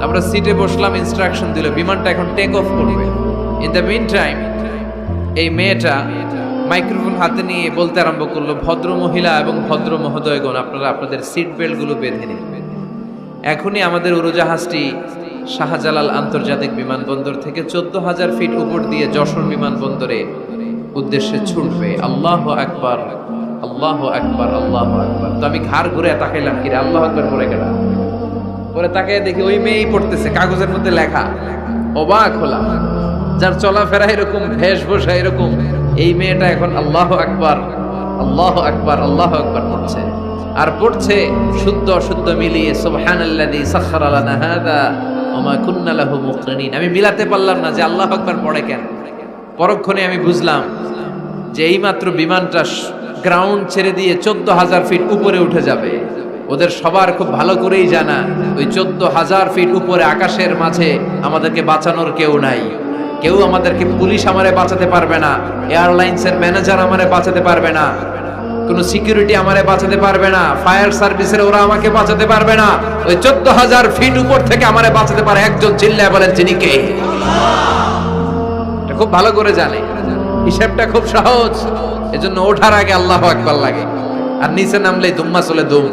A: আমরা সিটে বসলাম, ইনস্ট্রাকশন দিল বিমানটা এখন টেক অফ করবে। ইন দ্য মিন টাইম এই মেয়েটা মাইক্রোফোন হাতে নিয়ে বলতে আরম্ভ করলো, ভদ্র মহিলা এবং ভদ্র মহোদয়গণ, আপনারা আপনাদের সিট বেল্ট গুলো বেঁধে নিন। এখনই আমাদের উড়োজাহাজটি শাহজালাল আন্তর্জাতিক বিমানবন্দর থেকে 14,000 ফিট উপর দিয়ে যশোর বিমানবন্দরে উদ্দেশ্যে ছুটবে। আল্লাহু আকবার, আল্লাহু আকবার, আল্লাহু আকবার। তো আমি ঘাড় ঘুরে তাকাইলাম, কিরে আল্লাহু আকবার পড়ে গেলাম। পরে তাকাই দেখি ওই মেয়েই পড়তেছে, কাগজের মধ্যে লেখা। অবাক হলাম, যার চলাফেরা এরকম, বেশভূষা এরকম, এই মেয়েটা এখন আল্লাহু আকবার, আল্লাহু আকবার, আল্লাহু আকবার পড়ছে। আর পড়ছে শুদ্ধ শুদ্ধ মিলিয়ে, সুবহানাল্লাযী সাখখারা লানা হাযা ওয়া মা কুন্না লাহু মুকরিনিন। আমি মিলাতে পারলাম না যে আল্লাহু আকবার পড়ে কেন। পরক্ষণে আমি বুঝলাম যে এইমাত্র বিমানটা গ্রাউন্ড ছেড়ে দিয়ে 14,000 ফিট উপরে উঠে যাবে। ওদের সবার খুব ভালো করেই জানা, ওই 14,000 ফিট উপরে আকাশের মাঝে আমাদেরকে বাঁচানোর কেউ নাই। কেউ আমাদেরকে, পুলিশ আমারে বাঁচাতে পারবে না, এয়ারলাইন্সের ম্যানেজার আমারে বাঁচাতে পারবে না, কোন সিকিউরিটি আমারে বাঁচাতে পারবে না, ফায়ার সার্ভিসের ওরা আমাকে বাঁচাতে পারবে না। ওই 14,000 ফিট উপর থেকে আমারে বাঁচাতে পারে একজন। চিল্লায় বলেন, যিনি কে? এটা খুব ভালো করে জানে, হিসাবটা খুব সহজ। এজন্য ওঠার আগে আল্লাহু আকবার লাগে, আর নিচে নামলেই দুম্মা চলে দুম।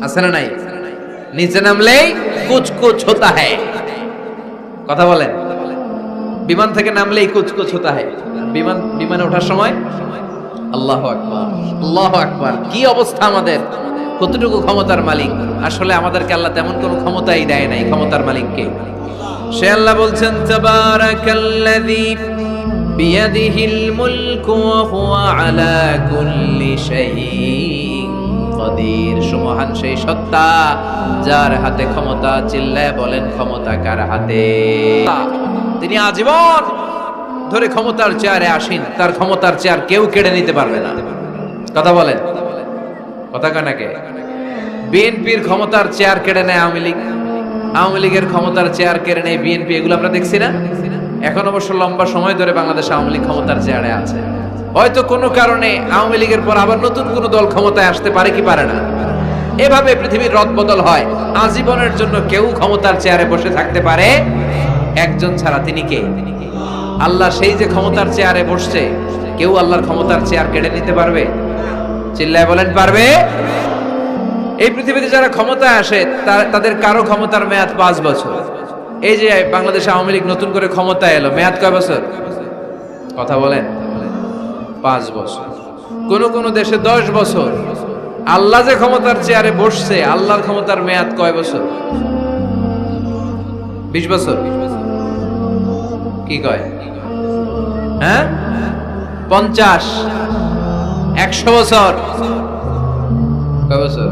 A: আছে না নাই? নিচে নামলেই কুছ কুছ হোতা হ্যায়। কথা বলেন, বিমান থেকে নামলেই কুছ কুছ হোতা হ্যায়। বিমানে ওঠার সময় আল্লাহু আকবার, আল্লাহু আকবার। কি অবস্থা আমাদের, কতটুকু ক্ষমতার মালিক। আসলে আমাদেরকে আল্লাহ তেমন কোনো ক্ষমতাই দেয় নাই। ক্ষমতার মালিককে সে আল্লাহ বলছেন, তাবারাকাল্লাযী বিয়াদিহিল মুলকু ওয়া হুয়া আলা কুল্লি শাইইন কাদির। সুমহান সেই সত্তা যার হাতে ক্ষমতা। চিল্লায় বলেন, ক্ষমতা কার হাতে? তিনি আজীবন ধরে ক্ষমতার চেয়ারে আসীন। তার ক্ষমতার চেয়ার কেউ কেড়ে নিতে পারবে না। কথা বলেন, কথা কয় নাকি? বিএনপির ক্ষমতার চেয়ার কেড়ে নেয় আওয়ামী লীগ, আওয়ামী লীগের ক্ষমতার চেয়ার কেড়ে নেয় বিএনপি। এগুলো আমরা দেখছি না? এখন অবশ্য লম্বা সময় ধরে বাংলাদেশে আওয়ামী লীগ ক্ষমতার চেয়ারে আছে। হয়তো কোনো কারণে আওয়ামী লীগের পর আবার নতুন কোনো দল ক্ষমতায় আসতে পারে কি পারে না। এভাবে পৃথিবীর রদবদল হয়। আজীবনের জন্য কেউ ক্ষমতার চেয়ারে বসে থাকতে পারে একজন ছাড়া। তিনি কে? আল্লাহ। সেই যে ক্ষমতার চেয়ারে বসছে, কেউ আল্লাহর ক্ষমতার চেয়ার কেড়ে নিতে পারবে? চিল্লায় বলেন, পারবে? এই পৃথিবীতে যারা ক্ষমতায় আসে তাদের কারো ক্ষমতার মেয়াদ 5 বছর। এই যে বাংলাদেশ আওয়ামী লীগ নতুন করে ক্ষমতায় এলো, মেয়াদ কয় বছর? কথা বলেন, 5 বছর। কোন কোন দেশে 10 বছর। আল্লাহ যে ক্ষমতার চেয়ারে বসছে, আল্লাহর ক্ষমতার মেয়াদ কয় বছর? 20 বছর। কি কয়? হ্যাঁ, 50, 100 বছর। কয় বছর?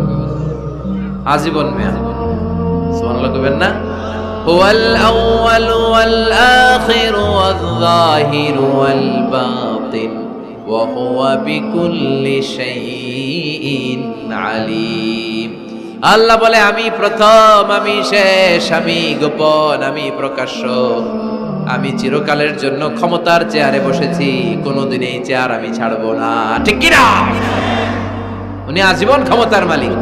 A: আজীবন মেয়াদ। সুবহানাল্লাহ কইবেন না? হুয়াল আউয়ালু ওয়াল আখিরু ওয়াল যাহিরু ওয়াল বাতিন ওয়া হুয়া বিকুল্লি শাইইন আলীম। আল্লাহ বলে আমি প্রথম, আমি শেষ, আমি গোপন, আমি প্রকাশ্য। আমি চিরকালের জন্য ক্ষমতার চেয়ারে বসেছি, কোনোদিন এই চেয়ার আমি ছাড়বো না। ঠিক কি না? উনি আজীবন ক্ষমতার মালিক,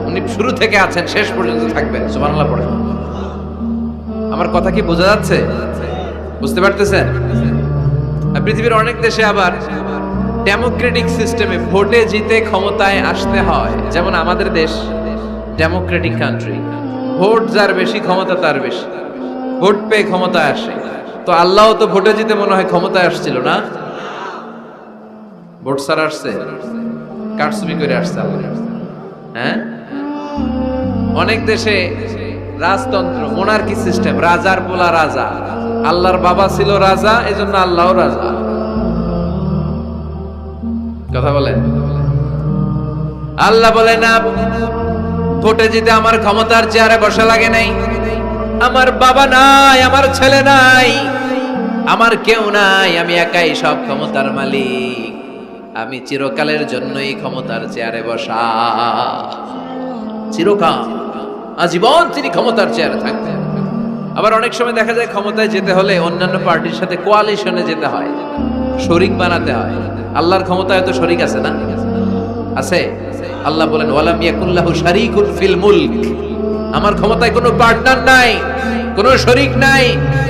A: উনি শুরু থেকে আছেন, শেষ পর্যন্ত থাকবেন। সুবহানাল্লাহ পড়েন। আমার কথা কি বোঝা যাচ্ছে? বুঝতে পারতেছেন? পৃথিবীর অনেক দেশে আবার ডেমোক্রেটিক সিস্টেমে ভোটে জিতে ক্ষমতায় আসতে হয়। যেমন আমাদের দেশ ডেমোক্রেটিক কান্ট্রি, ভোট যার বেশি ক্ষমতা তার বেশি, ভোট পেয়ে ক্ষমতায় আসে। তো আল্লাহ তো ভোটে জিতে মনে হয় ক্ষমতায় আসছিল না, ভোট ছাড়া আসছে, কারচুপি করে আসছে আল্লাহ। হ্যাঁ, অনেক দেশে রাজতন্ত্র, মোনার্কি সিস্টেম, রাজার পোলা রাজা, আল্লাহর বাবা ছিল রাজা, এজন্য আল্লাহও রাজা। কথা বলেন। আল্লাহ বলে না, ভোটে জিতে আমার ক্ষমতার চেয়ারে বসা লাগে নাই, আমার বাবা নাই, আমার ছেলে নাই, আমার কেউ নাই, আমি একাই সব ক্ষমতার মালিক, আমি চিরকালের জন্যই ক্ষমতার চেয়ারে বসা। চিরকাল, আজীবন তিনি ক্ষমতার চেয়ারে থাকবেন। আবার অনেক সময় দেখা যায় ক্ষমতায় যেতে হলে অন্যান্য পার্টির সাথে কোয়ালিশনে যেতে হয়, শরিক বানাতে হয়। আল্লাহর ক্ষমতায় তো শরিক আছে না? আছে। আল্লাহ বলেন ওয়ালাম ইয়াকুল্লাহু শারীকুন ফিল মুলক, আমার ক্ষমতায় কোনো পার্টনার নাই, কোনো শরিক নাই।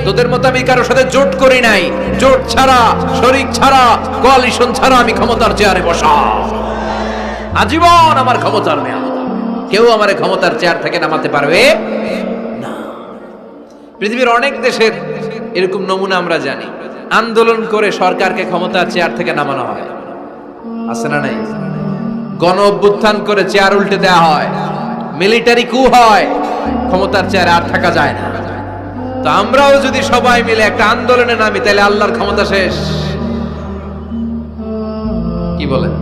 A: তোদের মতো আমি কারোর সাথে জোট করি নাই, জোট ছাড়া, শরিক ছাড়া, কোয়ালিশন ছাড়া আমি ক্ষমতার চেয়ারে বসা। আজীবন আমার ক্ষমতার মেয়াদ, কেউ আমার ক্ষমতার চেয়ার থেকে নামাতে পারবে না। পৃথিবীর অনেক দেশের এরকম নমুনা আমরা জানি, আন্দোলন করে সরকারকে ক্ষমতার চেয়ার থেকে নামানো হয়, আছে না নাই? গণ অভ্যুত্থান করে চেয়ার উল্টে দেওয়া হয়, মিলিটারি কু হয়, ক্ষমতার চেয়ারে আর থাকা যায় না। তো আমরাও যদি সবাই মিলে একটা আন্দোলনে নামি, তাহলে আল্লাহর ক্ষমতা শেষ। কি বলেন?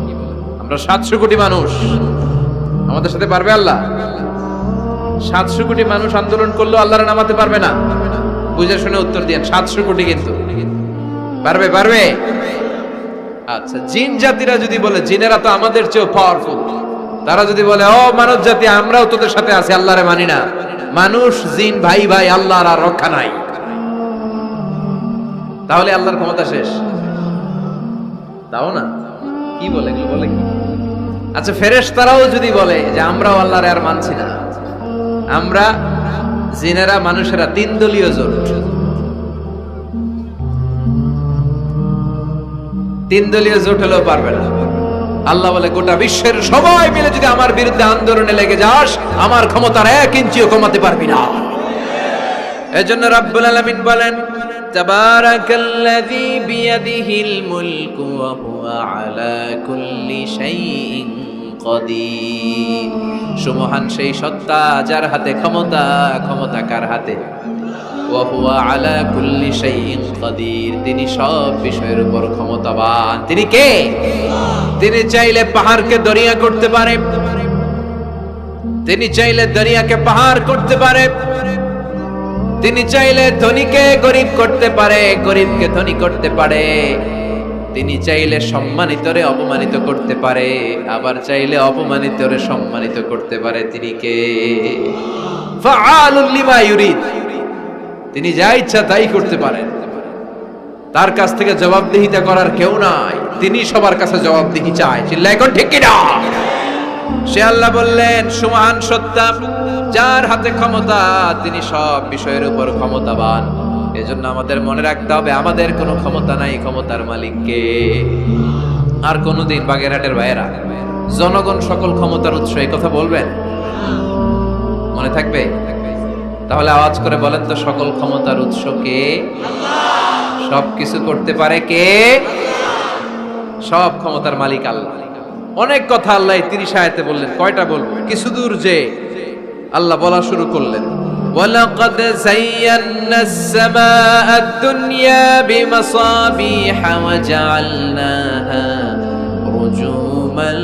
A: আমরা 700 কোটি মানুষ, আমাদের সাথে পারবে আল্লাহ? 700 কোটি মানুষ আন্দোলন করলেও আল্লাহর নামাতে পারবে না? বুঝে শুনে উত্তর দিয়েন। 700 কোটি কিন্তু পারবে? পারবে? আচ্ছা, জিন জাতিরা যদি বলে, জিনেরা তো আমাদের চেয়েও পাওয়ারফুল, তারা যদি বলে ও মানব জাতি আমরাও তোদের সাথে আছি, আল্লাহরে মানি না, মানুষ জিন ভাই ভাই, আল্লাহর আর রক্ষা নাই, তাহলে আল্লাহর ক্ষমতা শেষ? তাও না, কি বলে, এগুলো বলে কি? আচ্ছা, ফেরেশতারাও যদি বলে যে আমরাও আল্লাহরে আর মানছি না, আমরা জিনেরা মানুষেরা 3 দলীয় জোট, 3 দলীয় জোট হলেও পারবে না। আল্লাহ বলে গোটা বিশ্বের সবাই মিলে যদি আমার বিরুদ্ধে আন্দোলনে লেগে যাস, আমার ক্ষমতার 1 ইঞ্চিও কমাতে পারবি না। এজন্য রাব্বুল আলামিন বলেন তাবারাকাল্লাযী বিয়াদিহিল মুলকু ওয়া হুয়া আলা কুল্লি শাইইন কাদির। সুমহান সেই সত্তা যার হাতে ক্ষমতা, ক্ষমতা কার হাতে? ওয়া হুয়া আলা কুল্লি শাইইন কাদির, তিনি সব বিষয়ের উপর ক্ষমতাবান। তিনি কে? তিনি চাইলে পাহাড়কে দরিয়া করতে পারে, তিনি চাইলে দরিয়াকে পাহাড় করতে পারে, তিনি চাইলে ধনীকে গরিব করতে পারে, গরিবকে ধনী করতে পারে, তিনি চাইলে সম্মানিতরে অপমানিত করতে পারে, আবার চাইলে অপমানিতরে সম্মানিত করতে পারে। তিনি কে? ফাআলুল লিমা ইউরিদ, তিনি যা ইচ্ছা তাই করতে পারেন, তার কাছ থেকে জবাবদিহিতা করার কেউ নাই, তিনি সবার কাছে জবাবদিহি চায়। চিল্লায় এখন ঠিক কিনা? সে আল্লাহ বললেন সুমহান সত্তা যার হাতে ক্ষমতা, তিনি সব বিষয়ের উপর ক্ষমতাবান। এজন্য আমাদের মনে রাখতে হবে আমাদের কোনো ক্ষমতা নাই, ক্ষমতার মালিক কে? আর কোনদিন বাগেরহাটের ভাইয়েরা, জনগণ সকল ক্ষমতার উৎস, এই কথা বলবেন? মনে থাকবে? তাহলে আওয়াজ করে বলেন তো, সকল ক্ষমতার উৎস কে? আল্লাহ। সব কিছু করতে পারে কে? সব ক্ষমতার মালিক আল্লাহ। অনেক কথা আল্লাহ 30 আয়াতে বললেন, কয়টা বলবো? কিছু দূর যে আল্লাহ বলা শুরু করলেন ওয়ালাকাদ যায়্যানাস সামাআদ দুনিয়া বিমাসাবিহা ওয়া জাআলনাহা রুজুমান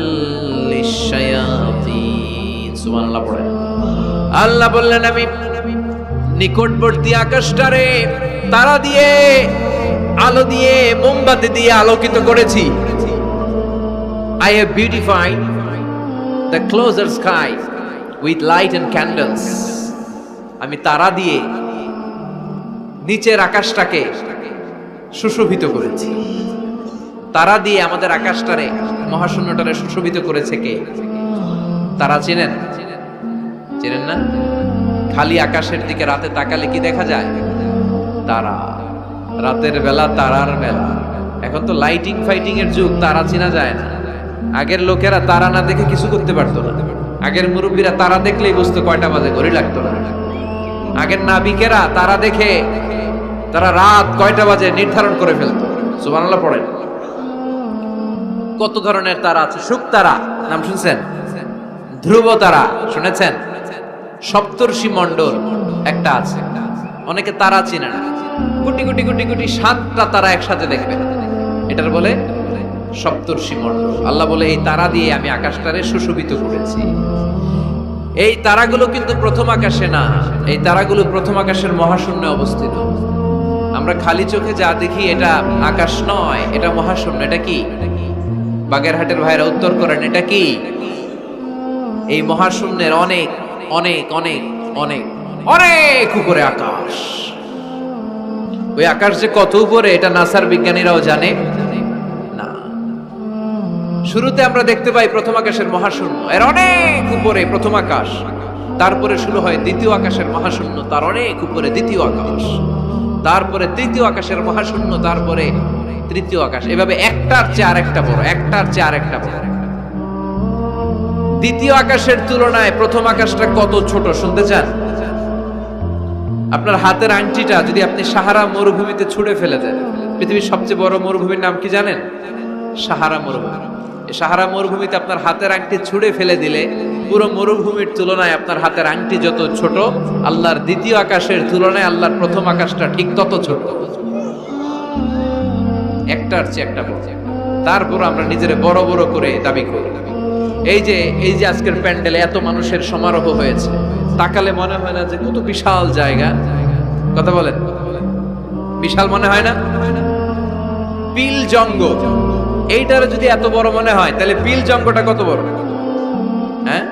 A: লিশ-শায়াতিন। সুবহানাল্লাহ পড়েন। আল্লাহ বললেন আমি নিকটবর্তী আকাশটারে তারা দিয়ে, আলো দিয়ে, মোমবাতি দিয়ে আলোকিত করেছি। I have beautified the closer sky with light and candles. আমি তারা দিয়ে নিচের আকাশটাকে সুশোভিত করেছি। তারা দিয়ে আমাদের আকাশটারে, মহাশূন্যটারে সুশোভিত করেছে কে? তারা চেনেন? চেনেন না? খালি আকাশের দিকে রাতে তাকালে কি দেখা যায়? তারা। রাতের বেলা তারার বেলা। এখন তো লাইটিং ফাইটিং এর যুগ, তারা চেনা যায় না। আগের লোকেরা তারা না দেখে কিছু করতে পারতো না। আগের মুরব্বীরা তারা দেখলেই বুঝতো কয়টা বাজে, ঘড়ি লাগতো না। আগের নাবিকেরা তারা দেখে তারা রাত কয়টা বাজে নির্ধারণ করে ফেলতো। সুবহানাল্লাহ পড়েন। কত ধরনের তারা আছে। শুক তারা নাম শুনছেন? ধ্রুব তারা শুনেছেন? সপ্তর্ষি মণ্ডল একটা আছে, অনেকে তারা চিনে না। কোটি কোটি কোটি কোটি 7টা তারা একসাথে দেখবেন, এটার বলে সপ্তর্ষি মণ্ডল। আল্লাহ বলে এই তারা দিয়ে আমি আকাশটারে সুশোভিত করেছি। এই তারাগুলো কিন্তু প্রথম আকাশে না, এই তারাগুলো প্রথম আকাশের মহাশূন্যে অবস্থিত। আমরা খালি চোখে যা দেখি এটা আকাশ নয়, এটা মহাশূন্য। এটা কি? বাগেরহাটের ভাইরা উত্তর করেন, এটা কি? এই মহাশূন্যের অনেক অনেক অনেক অনেক অনেক উপরে আকাশ। ওই আকাশ যে কত উপরে এটা নাসার বিজ্ঞানীরাও জানে না। শুরুতে আমরা দেখতে পাই প্রথম আকাশের মহাশূন্য, এর অনেক উপরে প্রথম আকাশ। তারপরে শুরু হয় দ্বিতীয় আকাশের মহাশূন্য, তার অনেক উপরে দ্বিতীয় আকাশ। তারপরে তৃতীয় আকাশের মহাশূন্য, তারপরে তৃতীয় আকাশ। এভাবে একটার চেয়ে আরেকটা বড়, একটার চেয়ে আরেকটা বড়। দ্বিতীয় আকাশের তুলনায় প্রথম আকাশটা কত ছোট শুনতে চান? আপনার হাতের আংটিটা যদি আপনি সাহারা মরুভূমিতে ছুঁড়ে ফেলে দেন, পৃথিবীর সবচেয়ে বড় মরুভূমির নাম কি জানেন? সাহারা মরুভূমি। এই সাহারা মরুভূমিতে আপনার হাতের আংটি ছুঁড়ে ফেলে দিলে পুরো মরুভূমির তুলনায় আপনার হাতের আংটি যত ছোট, আল্লাহর দ্বিতীয় আকাশের তুলনায় আল্লাহর প্রথম আকাশটা ঠিক তত ছোট। একটার চেয়ে একটা বড়। তারপর আমরা নিজের বড় বড় করে দাবি করি। এই যে আজকের প্যান্ডেলে এত মানুষের সমারোহ হয়েছে, তাকালে মনে হয় না যে কত বিশাল জায়গা? কথা বলেন, বিশাল মনে হয় না? পিল জঙ্গ এইটার যদি এত বড় মনে হয়, তাহলে পিল জঙ্গটা কত বড়? হ্যাঁ,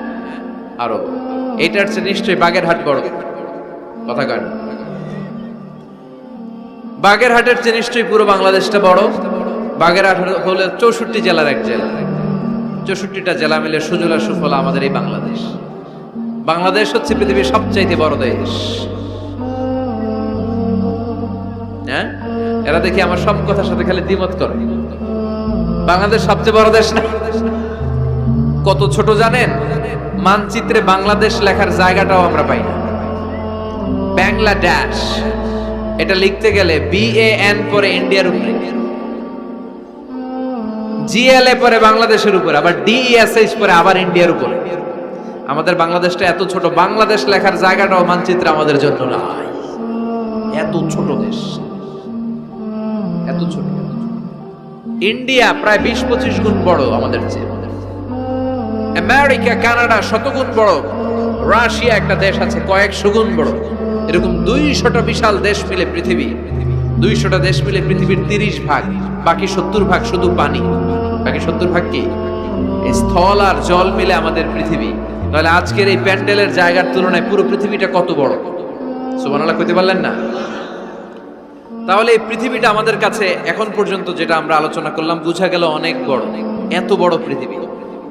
A: আরো। এইটার চেয়ে নিশ্চয়ই বাগেরহাট বড়। কথা কয় না? বাগেরহাটের চেয়ে নিশ্চয়ই পুরো বাংলাদেশটা বড়। বাগেরহাট হলো 64 জেলার এক জেলা। 64টা জেলা মিলে সুজলা সুফলা আমাদের এই বাংলাদেশ। বাংলাদেশ হচ্ছে পৃথিবীর সবচাইতে বড় দেশ। হ্যাঁ, এরা দেখি আমার সব কথার সাথে খালি দ্বিমত করে। বাংলাদেশ সবচেয়ে বড় দেশ না? কত ছোট জানেন? মানচিত্রে বাংলাদেশ লেখার জায়গাটাও আমরা পাই না। বাংলাদেশ এটা লিখতে গেলে BAN পরে ইন্ডিয়ার উপরে, GLA পরে বাংলাদেশের উপরে, আবার DESH পরে আবার ইন্ডিয়ার উপরে। আমাদের বাংলাদেশটা এত ছোট, বাংলাদেশ লেখার জায়গাটাও মানচিত্রে আমাদের জন্য নাই। এত ছোট দেশ, এত ছোট। ইন্ডিয়া প্রায় 20-25 গুণ বড় আমাদের চেয়ে। আমেরিকা, কানাডা শতগুণ বড়। রাশিয়া একটা দেশ আছে কয়েকশো গুণ বড়। এরকম 200টা বিশাল দেশ মিলে পৃথিবী, 200টা দেশ মিলে পৃথিবীর 30 ভাগ, বাকি 70 ভাগ শুধু পানি। বাকি 70 ভাগ কি? স্থল আর জল মিলে আমাদের পৃথিবী। তাহলে আজকের এই প্যান্ডেলের জায়গার তুলনায় পুরো পৃথিবীটা কত বড়? সুবহানাল্লাহ কইতে পারলেন না? তাহলে এই পৃথিবীটা আমাদের কাছে এখন পর্যন্ত যেটা আমরা আলোচনা করলাম বোঝা গেল অনেক বড়, এত বড় পৃথিবী।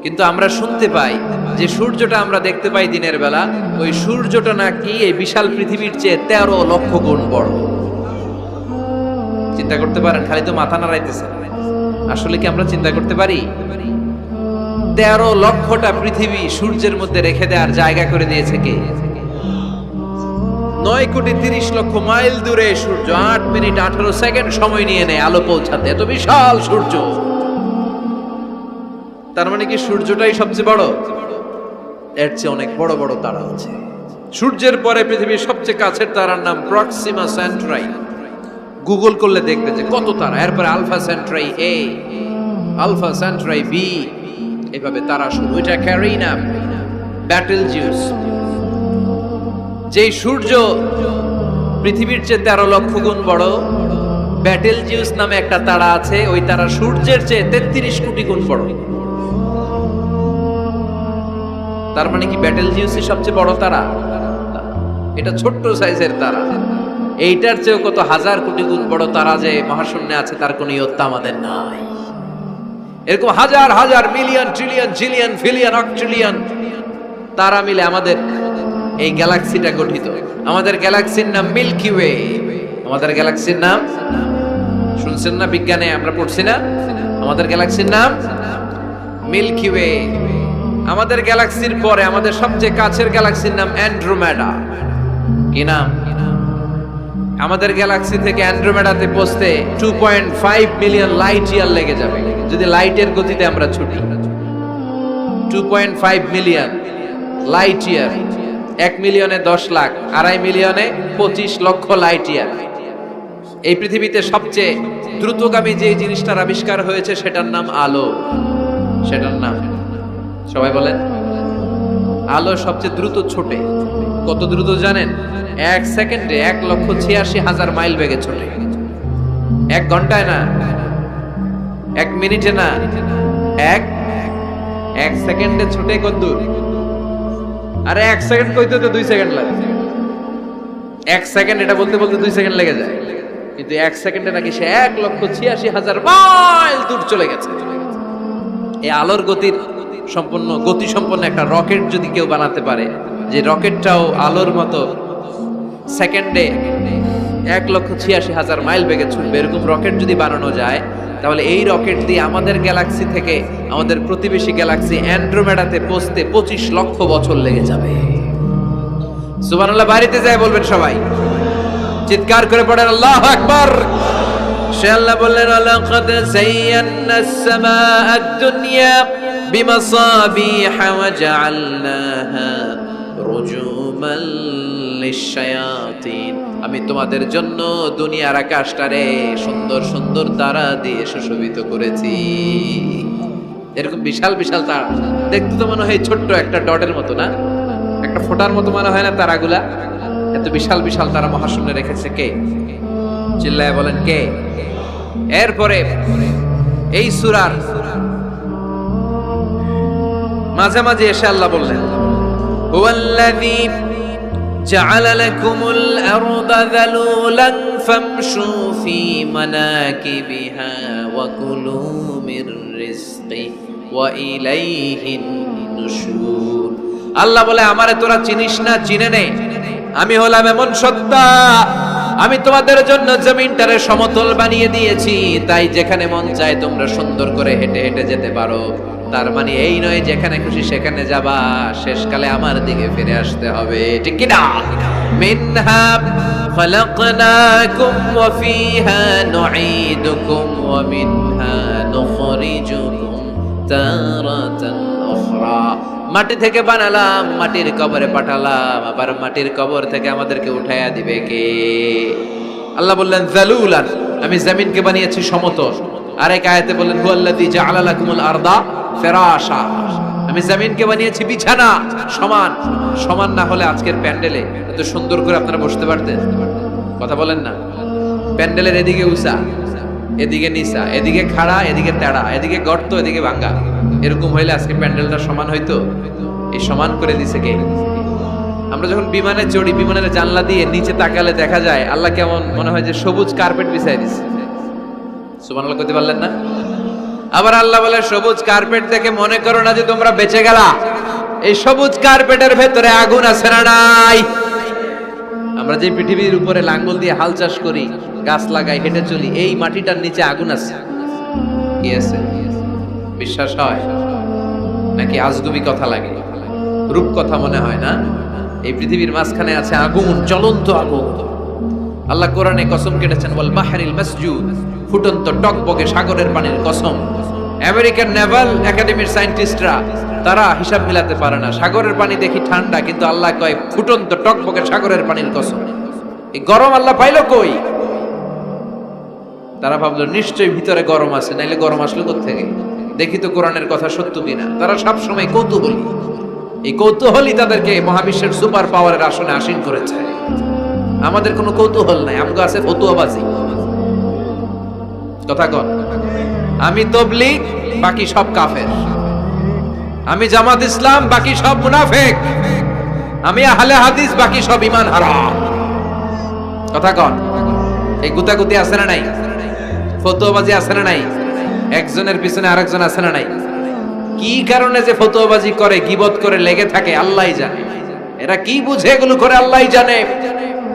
A: কিন্তু আমরা শুনতে পাই যে সূর্যটা আমরা দেখতে পাই দিনের বেলা, ওই সূর্যটা নাকি এই বিশাল পৃথিবীর চেয়ে 13 লক্ষ গুণ বড়। চিন্তা করতে পারেন? খালি তো মাথা নাড়াইতেছে। আসলে কি আমরা চিন্তা করতে পারি? 13 লক্ষটা পৃথিবী সূর্যের মধ্যে রেখে দেওয়ার জায়গা করে দিয়েছে কে? 9,30,00,000 মাইল দূরে সূর্য 8 মিনিট 18 সেকেন্ড সময় নিয়ে নেয় আলো পৌঁছাতে। এত বিশাল সূর্য। তার মানে কি সূর্যটাই সবচেয়ে বড়? এর চেয়ে অনেক বড় বড় তারা আছে। সূর্যের পরে পৃথিবীর সবচেয়ে কাছের তারার নাম প্রক্সিমা সেন্ট্রাই। গুগল করলে দেখবে যে কত তারা। এরপরে Alpha Centauri A, Alpha Centauri B, এভাবে তারা শুরু। এটা ক্যারিনা, ব্যাটেল জিউস। যেই সূর্য পৃথিবীর চেয়ে 13 লক্ষ গুণ বড় ব্যাটেল জিউস নামে একটা তারা আছে, ওই তারা সূর্যের চেয়ে 33 কোটি গুণ বড়। তার মানে কি ব্যাটেল জিউসই সবচেয়ে বড় তারা? এটা ছোট্ট সাইজের তারা। এইটার চেয়েও কত হাজার কোটি গুণ বড় তারা যে মহাশূন্যে আছে তার কোনো ইয়ত্তা আমাদের নাই। এরকম হাজার হাজার million trillion zillion pillion octillion তারা মিলে আমাদের এই গ্যালাক্সিটা গঠিত। আমাদের গ্যালাক্সির নাম মিল্কি ওয়ে। আমাদের গ্যালাক্সির নাম শুনছেন না? বিজ্ঞানে আমরা পড়ছি না? আমাদের গ্যালাক্সির নাম মিল্কি ওয়ে। আমাদের গ্যালাক্সির পরে আমাদের সবচেয়ে কাছের গ্যালাক্সির নাম অ্যান্ড্রোমেডা। কি নাম? আমাদের গ্যালাক্সি থেকে অ্যান্ড্রোমেডাতে পৌঁছতে 2.5 মিলিয়ন লাইট ইয়ার লেগে যাবে যদি লাইটের গতিতে আমরা ছুটি। 2.5 মিলিয়ন লাইট ইয়ার। 1 মিলিয়নে 10 লাখ, 2.5 মিলিয়নে 25 লক্ষ লাইট ইয়ার। এই পৃথিবীতে সবচেয়ে দ্রুতগামী যে জিনিসটার আবিষ্কার হয়েছে সেটার নাম আলো। সেটার নাম সবাই বলেন। আলো সবচেয়ে দ্রুত ছোটে। কত দ্রুত জানেন? 1 সেকেন্ডে 1,86,000 মাইল বেগে ছোটে। 1 ঘন্টায় না, 1 মিনিটে না, এক সেকেন্ডে ছোটে কত দূর? আরে 1 সেকেন্ড কইতে তো 2 সেকেন্ড লাগে। 1 সেকেন্ড এটা বলতে বলতে 2 সেকেন্ড লেগে যায়, কিন্তু 1 সেকেন্ডে নাকি সে 1,86,000 মাইল দূর চলে গেছে। এই আলোর গতির গতি সম্পন্ন একটা রকেট যদি কেউ বানাতে পারে, যে রকেটটাও আলোর মতো সেকেন্ডে 1,86,000 মাইল বেগে ছুটবে, এরকম রকেট যদি বানানো যায়, তাহলে এই রকেট দিয়ে আমাদের গ্যালাক্সি থেকে আমাদের প্রতিবেশী গ্যালাক্সি অ্যান্ড্রোমেডাতে পৌঁছতে 25 লক্ষ বছর লেগে যাবে। সুবহানাল্লাহ। বাড়িতে যায় বলবেন সবাই, চিৎকার করে পড়েন আল্লাহু আকবার। সে আল্লাহ বললেন, লাকাদ যায়্যানাস সামাআদ দুনিয়া বিমাসাবিহা ওয়া জাআলনাহা রুজুমান লিশ-শায়াতিন। আমি তোমাদের জন্য দুনিয়ার আকাশটারে সুন্দর সুন্দর তারা দিয়ে সুশোভিত করেছি। এরকম বিশাল বিশাল তারা দেখতে তো মনে হয় ছোট্ট একটা ডটের মতো, না? একটা ফোঁটার মতো মনে হয় না তারাগুলা? এত বিশাল বিশাল তারা মহাশূন্যে রেখেছে কে? চিল্লায় বলেন কে? এরপরে এই সূরার মাঝামাঝি এসে আল্লাহ বললেন, হুয়াল্লাযী জাআলা লাকুমুল আরদা যালুলান ফামশু ফী মানাকিবিহা ওয়া কুলু মির রিজকি ওয়া ইলাইহিন নুশুর। আল্লাহ বলে, আমারে তোরা চিনিস না, চিনে নে। আমি হলাম এমন সত্তা, আমি তোমাদের জন্য জমিনটারে সমতল বানিয়ে দিয়েছি, তাই যেখানে মন চায় তোমরা সুন্দর করে হেঁটে হেঁটে যেতে পারো। তার মানে এই নয় যেখানে খুশি সেখানে যাবা, শেষকালে আমার দিকে ফিরে আসতে হবে, ঠিক কি না? মিনহা খালাকনাকুম ওয়া ফিহা নুঈদুকুম ওয়া মিনহা নুখরিজুকুম তারাতান উখরা। মাটি থেকে বানালাম, মাটির কবরে পাঠালাম, আবার মাটির কবর থেকে আমাদেরকে উঠাইয়া দিবে কে? আল্লাহ বললেন যালুলান, আমি জমিনকে বানিয়েছি সমতল। আরেক আয়াতে বললেন হুয়াল্লাযী জাআলা লাকুমুল আরদা ফিরাশা, আমি জমিনকে বানিয়েছি বিছানা। সমান সমান না হলে আজকের প্যান্ডেলে এত সুন্দর করে আপনারা বসতে পারতেন? কথা বলেন না? প্যান্ডেলের এদিকে উঁচা, এদিকে নিচা, এদিকে খাড়া, এদিকে তেড়া, এদিকে গর্ত, এদিকে ভাঙ্গা, এরকম হইলে আজকে প্যান্ডেলটা সমান হইতো? এই সমান করে দিছে কে? আমরা যখন বিমানে চড়ি, বিমানের জানলা দিয়ে নিচে তাকালে দেখা যায় আল্লাহ কেমন মনে হয় যে সবুজ কার্পেট বিছাই দিছে। সুবহানাল্লাহ কইতে পারলেন না? আবার আল্লাহ বলে, সবুজ কার্পেট দেখে মনে করো না যে তোমরা বেঁচে গেলা, এই সবুজ কার্পেটের ভেতরে আগুন আছে না নাই? আমরা যে পৃথিবীর উপরে লাঙ্গল দিয়ে হাল চাষ করি, গাছ লাগাই, হেঁটে চলি, এই মাটিটার নিচে আগুন আছে। কি আছে? বিশ্বাস হয় নাকি আজগুবি কথা লাগে? রূপ কথা মনে হয় না? এই পৃথিবীর মাঝখানে আছে আগুন, জ্বলন্ত আগুন। আল্লাহ কোরআনে কসম কেটেছেন, ওয়াল বাহরিল মাসজুদ, ফুটন্ত টকবকে সাগরের পানির কসম। আমেরিকান নেভাল একাডেমির সায়েন্টিস্টরা তারা হিসাব মিলাতে পারে না, সাগরের পানি দেখি ঠান্ডা, কিন্তু আল্লাহ কয় ফুটন্ত টকবকে সাগরের পানির কসম। এই গরম আল্লাহ পাইলো কই? তারা ভাবলো নিশ্চয়ই ভিতরে গরম আছে, নাইলে গরম আসলো কোত্থেকে? দেখি তো কোরআনের কথা সত্য কিনা। তারা সবসময় কৌতূহলী, এই কৌতূহলী তাদেরকে মহাবিশ্বের সুপার পাওয়ারের আসনে আসীন করেছে। আমাদের কোনো কৌতূহল নাই, আমগো আছে ফতুয়াবাজি। কথা কন, আমি তবলিগ, বাকি সব কাফের। আমি জামাত ইসলাম, বাকি সব মুনাফিক। আমি আহলে হাদিস, বাকি সব ঈমান হারাম। কথা কন, এই গুতাগুতি আছে না নাই? ফতুয়াবাজি আছে না নাই? একজনের পিছনে আরেকজন আছে না নাই? কি কারণে যে ফতুয়াবাজি করে, গীবত করে লেগে থাকে আল্লাহই জানে। এরা কি বুঝে এগুলো করে আল্লাহই জানে।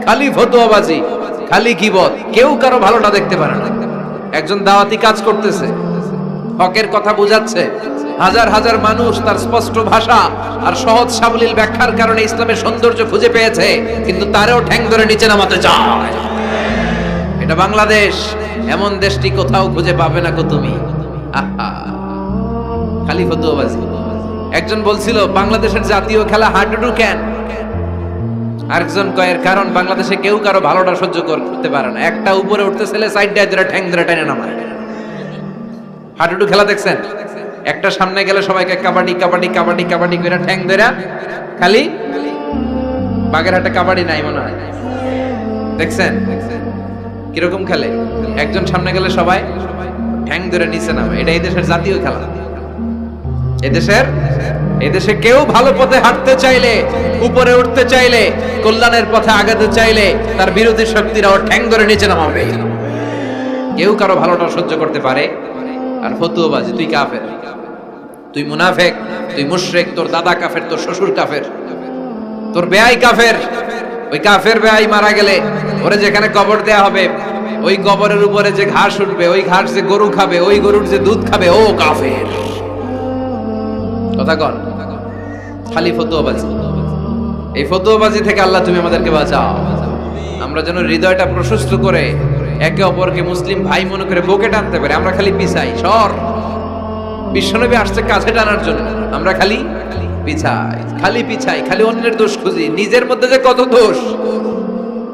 A: খালি ফতুয়াবাজি, খালি গীবত, কেউ কারো ভালোটা দেখতে পারে না। একজন দাওয়াতি কাজ করতেছে, হকের কথা বুঝাচ্ছে, হাজার হাজার মানুষ তার স্পষ্ট ভাষা আর সহজ সাবলীল ব্যাখ্যার কারণে ইসলামের সৌন্দর্য খুঁজে পেয়েছে, কিন্তু তারেও ঠ্যাং ধরে নিচে নামাতে চায়। এটা বাংলাদেশ, এমন দেশটি কোথাও খুঁজে পাবে না কো তুমি। আহা, খালি ফতুয়াবাজি। একজন বলছিল বাংলাদেশের জাতীয় খেলা হাডুডু কেন? আরেকজন কয়ের কারণ বাংলাদেশে কেউ কারো ভালোটা সহ্য করতে পারে না। একটা উপরে উঠতে ছেলে সাইড দিয়ে ধরে ঠ্যাং ধরে টেনে নামায়। হাডুডু খেলা দেখছেন? একটা সামনে গেলে সবাইকে কাবাডি কাবাডি কাবাডি কাবাডি করে ঠ্যাং ধরে, খালি বাগেরহাটে কাবাডি নাই মনে হয়, দেখছেন কিরকম খেলে? একজন সামনে গেলে সবাই ঠ্যাং ধরে নিচে নামে। এটা এই দেশের জাতীয় খেলা। এদেশে কেউ ভালো পথে হাঁটতে চাইলে, উপরে উঠতে চাইলে, কল্যাণের পথে আগাতে চাইলে তার বিরোধী শক্তিরাও ঠ্যাং ধরে নিচে নামাবে। কেউ কারো ভালোটা সহ্য করতে পারে। আর ফতুয়াবাজি, তুই কাফের, তুই মুনাফিক, তুই মুশরিক, তোর দাদা কাফের, তোর শ্বশুর কাফের, তোর বেয়াই কাফের। ওই কাফের বেয়াই মারা গেলে ওরে যেখানে কবর দেয়া হবে, ওই কবরের উপরে যে ঘাস উঠবে, ওই ঘাস যে গরু খাবে, ওই গরুর যে দুধ খাবে, ও কাফের। কথা কন, খালি ফতুয়াবাজি। এই ফতুয়াবাজি থেকে আল্লাহ তুমি আমাদেরকে বাঁচাও। আমরা যেন হৃদয়টা প্রশস্ত করে একে অপরকে মুসলিম ভাই মনে করে বুকে টানতে পারি। আমরা খালি পিছাই, সর। বিশ্বনবী আসছে কাছে টানার জন্য, আমরা খালি পিছাই, খালি অন্যের দোষ খুঁজি। নিজের মধ্যে যে কত দোষ,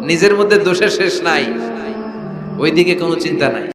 A: নিজের মধ্যে দোষের শেষ নাই, ওইদিকে কোনো চিন্তা নাই।